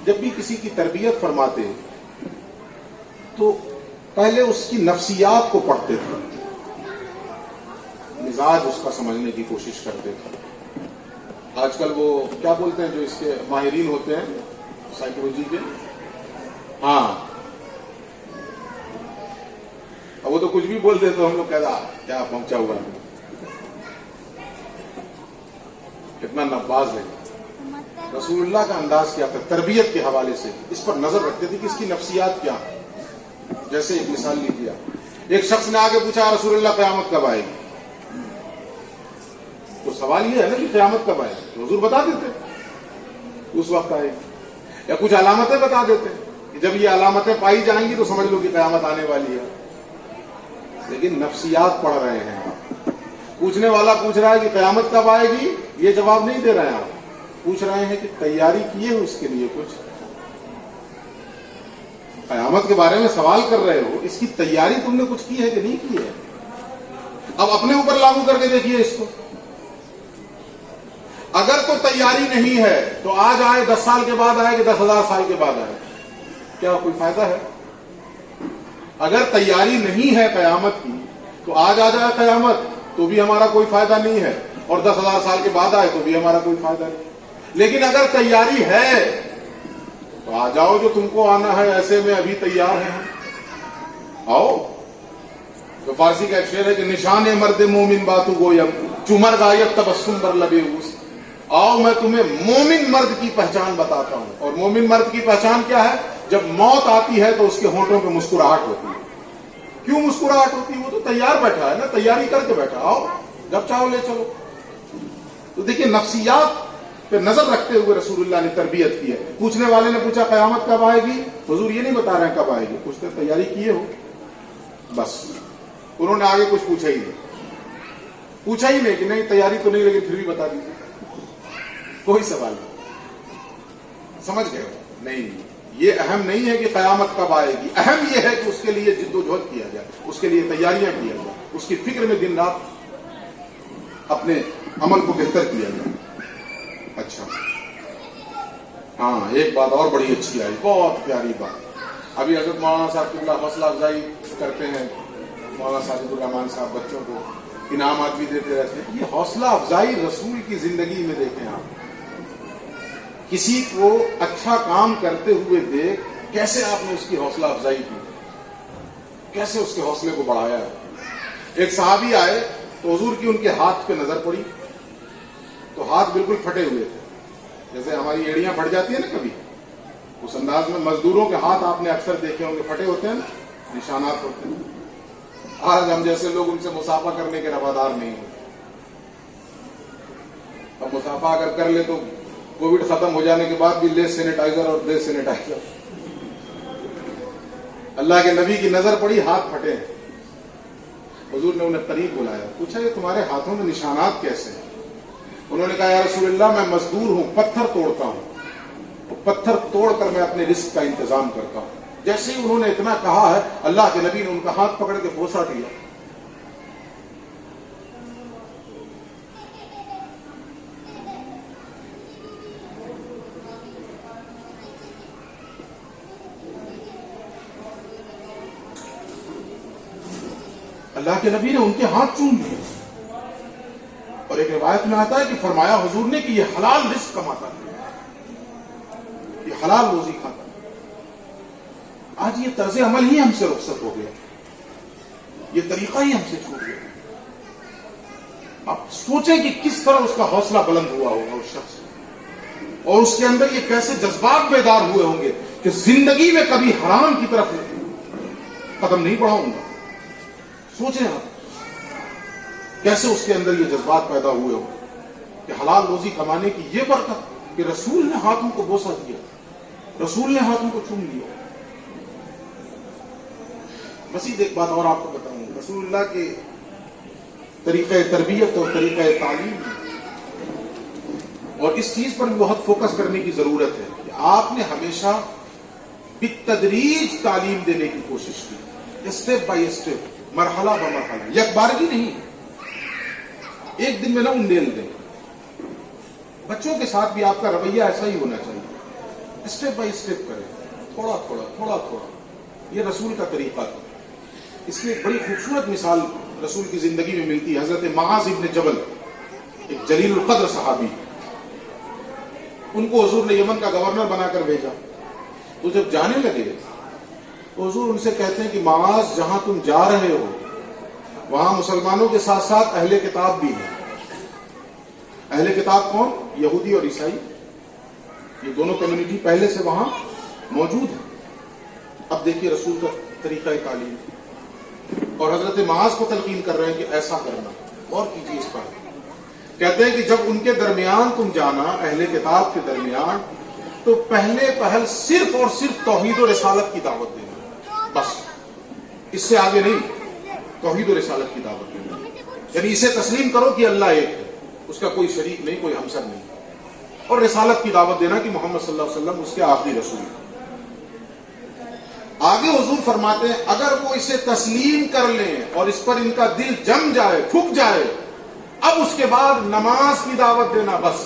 جب بھی کسی کی تربیت فرماتے تو پہلے اس کی نفسیات کو پڑھتے تھے، مزاج اس کا سمجھنے کی کوشش کرتے تھے۔ آج کل وہ کیا بولتے ہیں جو اس کے ماہرین ہوتے ہیں سائیکولوجی کے، ہاں اب وہ تو کچھ بھی بولتے تو ہم لوگ کہتا کیا پہنچا ہوا ہے، کتنا نباز ہے۔ رسول اللہ کا انداز کیا تھا تربیت کے حوالے سے، اس پر نظر رکھتے تھے کہ اس کی نفسیات کیا ہے۔ جیسے ایک مثال لیجیے، ایک شخص نے آگے پوچھا رسول اللہ قیامت کب آئے گی؟ تو سوال یہ ہے نا کہ قیامت کب آئے گی، حضور بتا دیتے اس وقت آئے گی، یا کچھ علامتیں بتا دیتے کہ جب یہ علامتیں پائی جائیں گی تو سمجھ لو کہ قیامت آنے والی ہے۔ لیکن نفسیات پڑھ رہے ہیں آپ، پوچھنے والا پوچھ رہا ہے کہ قیامت کب آئے گی، یہ جواب نہیں دے رہے ہیں آپ، پوچھ رہے ہیں کہ تیاری کیے ہو اس کے لیے، کچھ قیامت کے بارے میں سوال کر رہے ہو، اس کی تیاری تم نے کچھ کی ہے کہ نہیں کی ہے؟ اب اپنے اوپر لاگو کر کے دیکھیے اس کو، اگر تو تیاری نہیں ہے تو آج آئے 10 سال کے بعد آئے کہ 10,000 سال کے بعد آئے، کیا کوئی فائدہ ہے؟ اگر تیاری نہیں ہے قیامت کی تو آج آ جائے قیامت تو بھی ہمارا کوئی فائدہ نہیں ہے، اور 10,000 سال کے بعد آئے تو بھی ہمارا کوئی فائدہ نہیں۔ لیکن اگر تیاری ہے تو آ جاؤ، جو تم کو آنا ہے، ایسے میں ابھی تیار ہیں، آؤ۔ تو فارسی کا ایک شعر ہے کہ نشان مرد مومن باتو گویم چمر غایت تبسم بر لبے اوس، آؤ میں تمہیں مومن مرد کی پہچان بتاتا ہوں۔ اور مومن مرد کی پہچان کیا ہے؟ جب موت آتی ہے تو اس کے ہونٹوں پہ مسکراہٹ ہوتی ہے، کیوں مسکراہٹ ہوتی؟ وہ تو تیار بیٹھا ہے نا، تیاری کر کے بیٹھا، آؤ جب چاہو لے چلو۔ تو دیکھیے نفسیات پہ نظر رکھتے ہوئے رسول اللہ نے تربیت کی ہے۔ پوچھنے والے نے پوچھا قیامت کب آئے گی؟ حضور یہ نہیں بتا رہے ہیں کب آئے گی، پوچھتے تیاری کیے ہو؟ بس انہوں نے آگے کچھ پوچھا ہی نہیں کہ نہیں تیاری تو نہیں لیکن پھر بھی بتا دیجیے، کوئی سوال نہیں۔ سمجھ گئے؟ نہیں، یہ اہم نہیں ہے کہ قیامت کب آئے گی، اہم یہ ہے کہ اس کے لیے جد و جہد کیا جائے، اس کے لیے تیاریاں کیا جائے، اس کی فکر میں دن رات اپنے عمل کو بہتر کیا جائے۔ اچھا ہاں، ایک بات اور بڑی اچھی آئی، بہت پیاری بات۔ ابھی حضرت مولانا صاحب کی حوصلہ افزائی کرتے ہیں، مولانا ساجد الرحمان صاحب بچوں کو انعامات بھی دیتے رہتے ہیں۔ یہ حوصلہ افزائی رسول کی زندگی میں دیکھیں آپ، کسی کو اچھا کام کرتے ہوئے دیکھ کیسے آپ نے اس کی حوصلہ افزائی کی، کیسے اس کے حوصلے کو بڑھایا ہے۔ ایک صحابی آئے تو حضور کی ان کے ہاتھ پہ نظر پڑی تو ہاتھ بالکل پھٹے ہوئے تھے، جیسے ہماری ایڑیاں پھٹ جاتی ہیں نا کبھی، اس انداز میں مزدوروں کے ہاتھ آپ نے اکثر دیکھے ہوں گے، پھٹے ہوتے ہیں نا، نشانات ہوتے ہیں۔ آج ہم جیسے لوگ ان سے مسافہ کرنے کے روادار نہیں ہیں۔ اب مسافہ اگر کر لے تو کووڈ ختم ہو جانے کے بعد بھی لے سینیٹائزر اور دے سینیٹائزر۔ اللہ کے نبی کی نظر پڑی، ہاتھ پھٹے ہیں۔ حضور نے انہیں قریب بلایا، پوچھا یہ تمہارے ہاتھوں میں نشانات کیسے ہیں؟ انہوں نے کہا یا رسول اللہ میں مزدور ہوں، پتھر توڑتا ہوں، پتھر توڑ کر میں اپنے رزق کا انتظام کرتا ہوں۔ جیسے ہی انہوں نے اتنا کہا ہے، اللہ کے نبی نے ان کا ہاتھ پکڑ کے بوسہ دیا۔ اللہ کے نبی نے ان کے ہاتھ چوم لیے، اور ایک روایت میں آتا ہے کہ فرمایا حضور نے کہ یہ حلال رزق کماتا ہے، یہ حلال روزی کھاتا ہے۔ آج یہ طرز عمل ہی ہم سے رخصت ہو گیا، یہ طریقہ ہی ہم سے چھوٹ گیا۔ آپ سوچیں کہ کس طرح اس کا حوصلہ بلند ہوا ہوگا اس شخص، اور اس کے اندر یہ کیسے جذبات بیدار ہوئے ہوں گے کہ زندگی میں کبھی حرام کی طرف قدم نہیں بڑھاؤں گا۔ سوچیں آپ کیسے اس کے اندر یہ جذبات پیدا ہوئے ہوں کہ حلال روزی کمانے کی یہ برکت کہ رسول نے ہاتھوں کو بوسہ دیا، رسول نے ہاتھوں کو چوم لیا۔ مزید ایک بات اور آپ کو بتاؤں، رسول اللہ کے طریقہ تربیت اور طریقہ تعلیم، اور اس چیز پر بھی بہت فوکس کرنے کی ضرورت ہے کہ آپ نے ہمیشہ بالتدریج تعلیم دینے کی کوشش کی، اسٹیپ بائی اسٹیپ، مرحلہ بمرحلہ، یک بارگی نہیں، ایک دن میں نہ انڈیل دیں۔ بچوں کے ساتھ بھی آپ کا رویہ ایسا ہی ہونا چاہیے، اسٹیپ بائی اسٹیپ کریں، تھوڑا تھوڑا تھوڑا تھوڑا۔ یہ رسول کا طریقہ تھا۔ اس کی ایک بڑی خوبصورت مثال رسول کی زندگی میں ملتی ہے۔ حضرت معاذ ابن جبل، ایک جلیل القدر صحابی، ان کو حضور نے یمن کا گورنر بنا کر بھیجا۔ تو جب جانے لگے تو حضور ان سے کہتے ہیں کہ معاذ جہاں تم جا رہے ہو وہاں مسلمانوں کے ساتھ ساتھ اہل کتاب بھی ہیں۔ اہل کتاب کون؟ یہودی اور عیسائی، یہ دونوں کمیونٹی پہلے سے وہاں موجود ہے۔ اب دیکھیے رسول کا طریقہ تعلیم، اور حضرت معاذ کو تلقین کر رہے ہیں کہ ایسا کرنا، اور کیجیے اس پر۔ کہتے ہیں کہ جب ان کے درمیان تم جانا، اہل کتاب کے درمیان، تو پہلے پہل صرف اور صرف توحید و رسالت کی دعوت دینا، بس اس سے آگے نہیں، توحید و رسالت کی دعوت دینا، یعنی اسے تسلیم کرو کہ اللہ ایک ہے، اس کا کوئی شریک نہیں، کوئی ہمسر نہیں، اور رسالت کی دعوت دینا کہ محمد صلی اللہ علیہ وسلم اس کے آخری رسول ہیں۔ آگے حضور فرماتے ہیں اگر وہ اسے تسلیم کر لیں اور اس پر ان کا دل جم جائے، ٹھک جائے، اب اس کے بعد نماز کی دعوت دینا، بس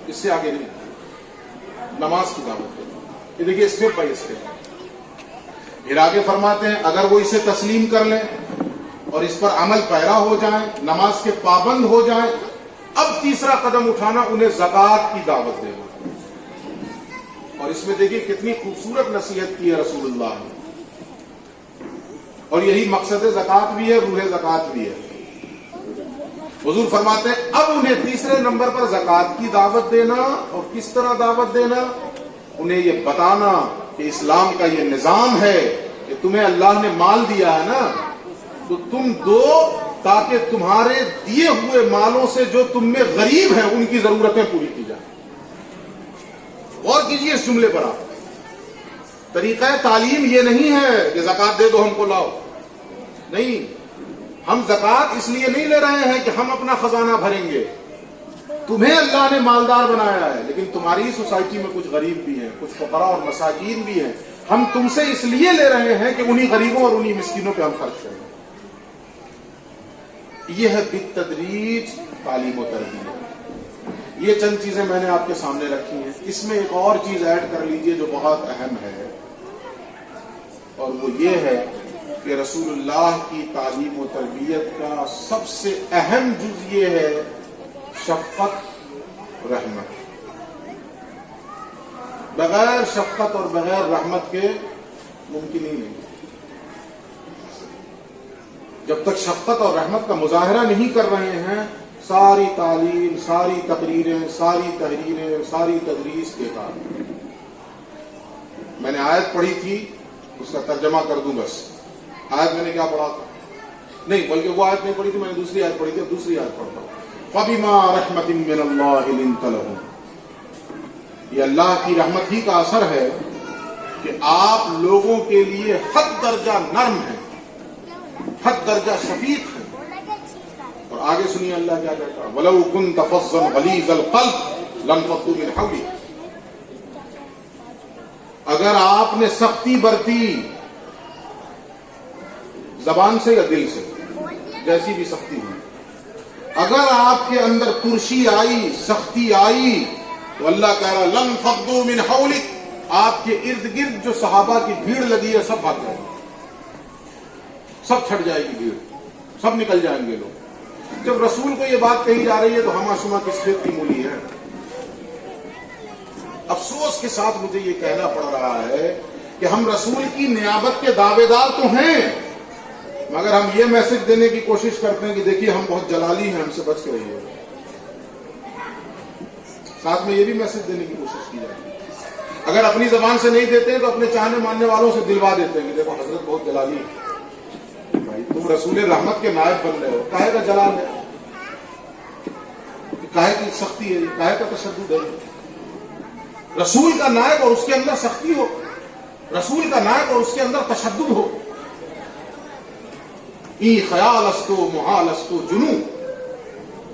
اس سے آگے نہیں، نماز کی دعوت دینا۔ یہ دیکھیے اسٹیپ بائی اسٹیپ۔ پھر آگے فرماتے ہیں اگر وہ اسے تسلیم کر لیں اور اس پر عمل پیرا ہو جائیں، نماز کے پابند ہو جائیں، اب تیسرا قدم اٹھانا انہیں زکوٰۃ کی دعوت دینا۔ اور اس میں دیکھیے کتنی خوبصورت نصیحت کی ہے رسول اللہ نے، اور یہی مقصد زکوٰۃ بھی ہے، روح زکوٰۃ بھی ہے۔ حضور فرماتے ہیں اب انہیں تیسرے نمبر پر زکوٰۃ کی دعوت دینا، اور کس طرح دعوت دینا؟ انہیں یہ بتانا کہ اسلام کا یہ نظام ہے، کہ تمہیں اللہ نے مال دیا ہے نا تو تم دو تاکہ تمہارے دیے ہوئے مالوں سے جو تم میں غریب ہیں ان کی ضرورتیں پوری کی جائیں. غور کیجیے اس جملے پر. آپ طریقہ تعلیم یہ نہیں ہے کہ زکوٰۃ دے دو ہم کو لاؤ. نہیں, ہم زکوٰۃ اس لیے نہیں لے رہے ہیں کہ ہم اپنا خزانہ بھریں گے. تمہیں اللہ نے مالدار بنایا ہے لیکن تمہاری سوسائٹی میں کچھ غریب بھی ہیں, کچھ فقراء اور مساکین بھی ہیں. ہم تم سے اس لیے لے رہے ہیں کہ انہی غریبوں اور انہی مسکینوں پہ ہم خرچ کریں. یہ ہے بالتدریج تعلیم و تربیت. یہ چند چیزیں میں نے آپ کے سامنے رکھی ہیں. اس میں ایک اور چیز ایڈ کر لیجئے جو بہت اہم ہے, اور وہ یہ ہے کہ رسول اللہ کی تعلیم و تربیت کا سب سے اہم جز یہ ہے شفقت رحمت. بغیر شفقت اور بغیر رحمت کے ممکن ہی نہیں. جب تک شفقت اور رحمت کا مظاہرہ نہیں کر رہے ہیں ساری تعلیم, ساری تقریریں, ساری تحریریں, ساری تدریس بیکار. میں نے آیت پڑھی تھی, اس کا ترجمہ کر دوں بس. آیت میں نے کیا پڑھا تھا؟ نہیں, بلکہ وہ آیت نہیں پڑھی تھی, میں نے دوسری آیت پڑھی تھی. دوسری آیت پڑھتا ہوں. فَبِمَا رَحْمَةٍ مِّنَ اللَّهِ لِنتَ لَهُمْ. یہ اللہ کی رحمت ہی کا اثر ہے کہ آپ لوگوں کے لیے حد درجہ نرم ہیں, حد درجہ شفیق ہیں. اور آگے سنیے اللہ کیا کہتا ہے, وَلَوْ كُنْتَ فَظًّا غَلِيظَ الْقَلْبِ لَانفَضُّوا مِنْ حَوْلِكَ. اگر آپ نے سختی برتی زبان سے یا دل سے, جیسی بھی سختی ہوئی, اگر آپ کے اندر ترشی آئی, سختی آئی, تو اللہ کہہ رہا لَانفَضُّوا مِنْ حَوْلِكَ. آپ کے ارد گرد جو صحابہ کی بھیڑ لگی ہے سب بھاگ جائیں گے, سب چھٹ جائے گی بھیڑ, سب نکل جائیں گے لوگ. جب رسول کو یہ بات کہی جا رہی ہے تو ہما شما کس کھیت کی مولی ہے. افسوس کے ساتھ مجھے یہ کہنا پڑ رہا ہے کہ ہم رسول کی نیابت کے دعوے دار تو ہیں, مگر ہم یہ میسج دینے کی کوشش کرتے ہیں کہ دیکھیے ہم بہت جلالی ہیں, ہم سے بچ کے رہیے. ساتھ میں یہ بھی میسج دینے کی کوشش کی جاتی ہے. اگر اپنی زبان سے نہیں دیتے ہیں تو اپنے چاہنے ماننے والوں سے دلوا دیتے ہیں کہ دیکھو حضرت بہت جلالی ہے. بھائی تم رسول رحمت کے نائب بن رہے ہو, کاہے کا جلال ہے, کاہے کی سختی ہے, کاہے کا تشدد ہے. رسول کا نائب اور اس کے اندر سختی ہو, رسول کا نائب اور اس کے اندر تشدد ہو. ای خیال استو محال استو جنو.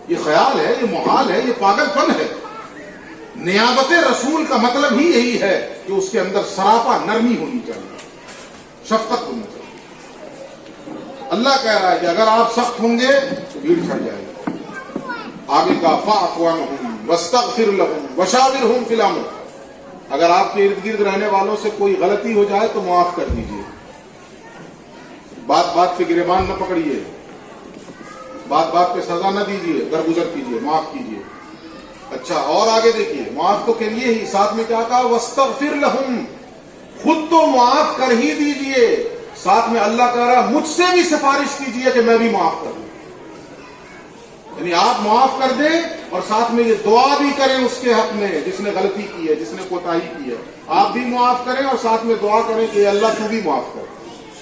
یہ خیال ہے, یہ محال ہے, یہ پاگل پن ہے. نیابت رسول کا مطلب ہی یہی ہے کہ اس کے اندر سراپا نرمی ہونی چاہیے, شفقت ہونی چاہیے. اللہ کہہ رہا ہے کہ اگر آپ سخت ہوں گے تو بھیڑ چھڑ جائے گی. آگے کا فاعف عنہم واستغفر لہم وشاورہم فی الامر. اگر آپ کے ارد گرد رہنے والوں سے کوئی غلطی ہو جائے تو معاف کر دیجیے. بات بات پہ گریبان نہ پکڑیے, بات بات پہ سزا نہ دیجیے, درگزر کیجیے, معاف کیجیے. اچھا, اور آگے دیکھیے, معاف تو کریے ہی, ساتھ میں کیا کہا, واستغفر لہم. خود تو معاف کر ہی دیجیے, ساتھ میں اللہ کہہ رہا مجھ سے بھی سفارش کیجیے کہ میں بھی معاف کر دوں. یعنی آپ معاف کر دیں اور ساتھ میں یہ دعا بھی کریں اس کے حق میں جس نے غلطی کی ہے, جس نے کوتاہی کی ہے. آپ بھی معاف کریں اور ساتھ میں دعا کریں کہ اللہ تو بھی معاف کر.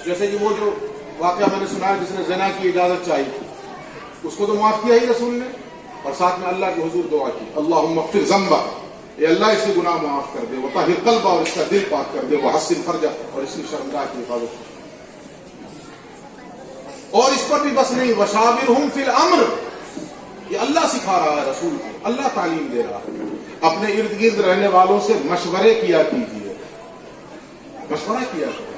جیسے کہ وہ جو واقعہ میں نے سنا ہے جس نے زنا کی اجازت چاہی, اس کو تو معاف کیا ہی رسول نے, اور ساتھ میں اللہ کے حضور دعا کی, اللہم اغفر ذنبہ, اے اللہ اس کے گناہ معاف کر دے, وطہر قلبہ, اور اس کا دل پاک کر دے, وحسن فرجہ, اور اس کی شرمگاہ کی حفاظت کر. اور اس پر بھی بس نہیں, وشاورہم فی الامر. یہ اللہ سکھا رہا ہے رسول کو, اللہ تعلیم دے رہا ہے. اپنے ارد گرد رہنے والوں سے مشورے کیا کیجیے, مشورہ کیا کریں.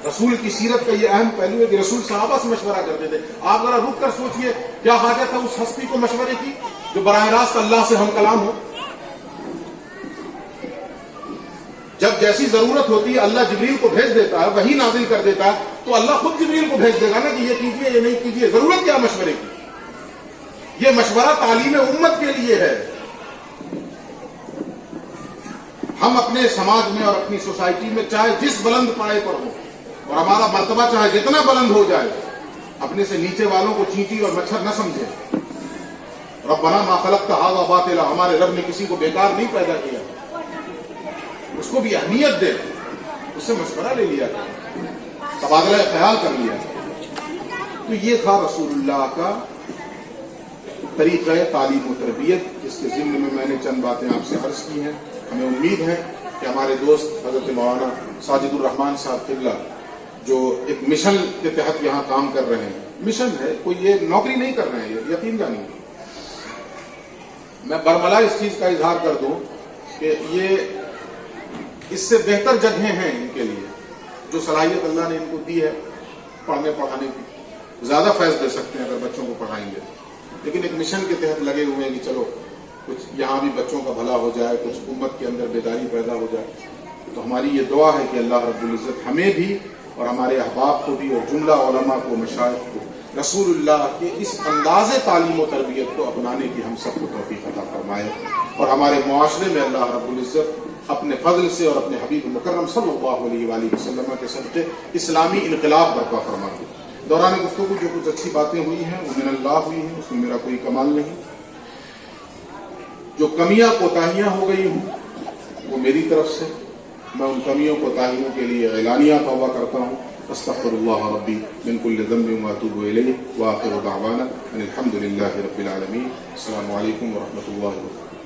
رسول کی سیرت کا یہ اہم پہلو ہے کہ رسول صحابہ سے مشورہ کرتے تھے. آپ ذرا رک کر سوچئے کیا حاجت ہے اس ہستی کو مشورے کی جو براہ راست اللہ سے ہم کلام ہو. جب جیسی ضرورت ہوتی ہے اللہ جبریل کو بھیج دیتا ہے, وہی نازل کر دیتا ہے, تو اللہ خود جبریل کو بھیج دے گا نا کہ یہ کیجیے, یہ نہیں کیجیے. ضرورت کیا مشورے کی؟ یہ مشورہ تعلیم امت کے لیے ہے. ہم اپنے سماج میں اور اپنی سوسائٹی میں چاہے جس بلند پائے پر ہو, اور ہمارا مرتبہ چاہے جتنا بلند ہو جائے, اپنے سے نیچے والوں کو چینٹی اور مچھر نہ سمجھے. ربنا ما خلقت ھذا باطلا, ہمارے رب نے کسی کو بیکار نہیں پیدا کیا, اس کو بھی اہمیت دے, اس سے مشورہ لے لیا کریں. تبادلہ خیال کر لیا. تو یہ تھا رسول اللہ کا طریقہ تعلیم و تربیت، جس کے ضمن میں نے چند باتیں آپ سے عرض کی ہیں. ہمیں امید ہے کہ ہمارے دوست حضرت مولانا ساجد الرحمان صاحب قبلہ جو ایک مشن کے تحت یہاں کام کر رہے ہیں، مشن ہے، کوئی یہ نوکری نہیں کر رہے ہیں، یہ یقین جانیے. میں برملا اس چیز کا اظہار کر دوں کہ یہ اس سے بہتر جگہیں ہیں ان کے لیے، جو صلاحیت اللہ نے ان کو دی ہے پڑھنے پڑھانے کی. زیادہ فیض دے سکتے ہیں اگر بچوں کو پڑھائیں گے، لیکن ایک مشن کے تحت لگے ہوئے ہیں کہ چلو کچھ یہاں بھی بچوں کا بھلا ہو جائے، کچھ امت کے اندر بیداری پیدا ہو جائے. تو ہماری یہ دعا ہے کہ اللہ رب العزت ہمیں بھی اور ہمارے احباب کو بھی اور جملہ علماء کو، مشائخ کو رسول اللہ کے اس انداز تعلیم و تربیت کو اپنانے کی ہم سب کو توفیق عطا فرمائے، اور ہمارے معاشرے میں اللہ رب العزت اپنے فضل سے اور اپنے حبیب مکرم صلی اللہ علیہ وآلہ وسلم کے صدقے اسلامی انقلاب برپا فرما دے. دوران گفتگو جو کچھ اچھی باتیں ہوئی ہیں وہ من اللہ ہوئی ہیں، اس میں میرا کوئی کمال نہیں. جو کمیاں کوتاہیاں ہو گئی ہوں وہ میری طرف سے، میں ان کمیوں کوتاہیوں کے لیے اعلانیہ توبہ کرتا ہوں. استغفر اللہ ربی من کل ذنب واتوب الیہ، وآخر دعوانا ان الحمد للہ رب العالمین. السلام علیکم ورحمۃ اللہ وبرکاتہ.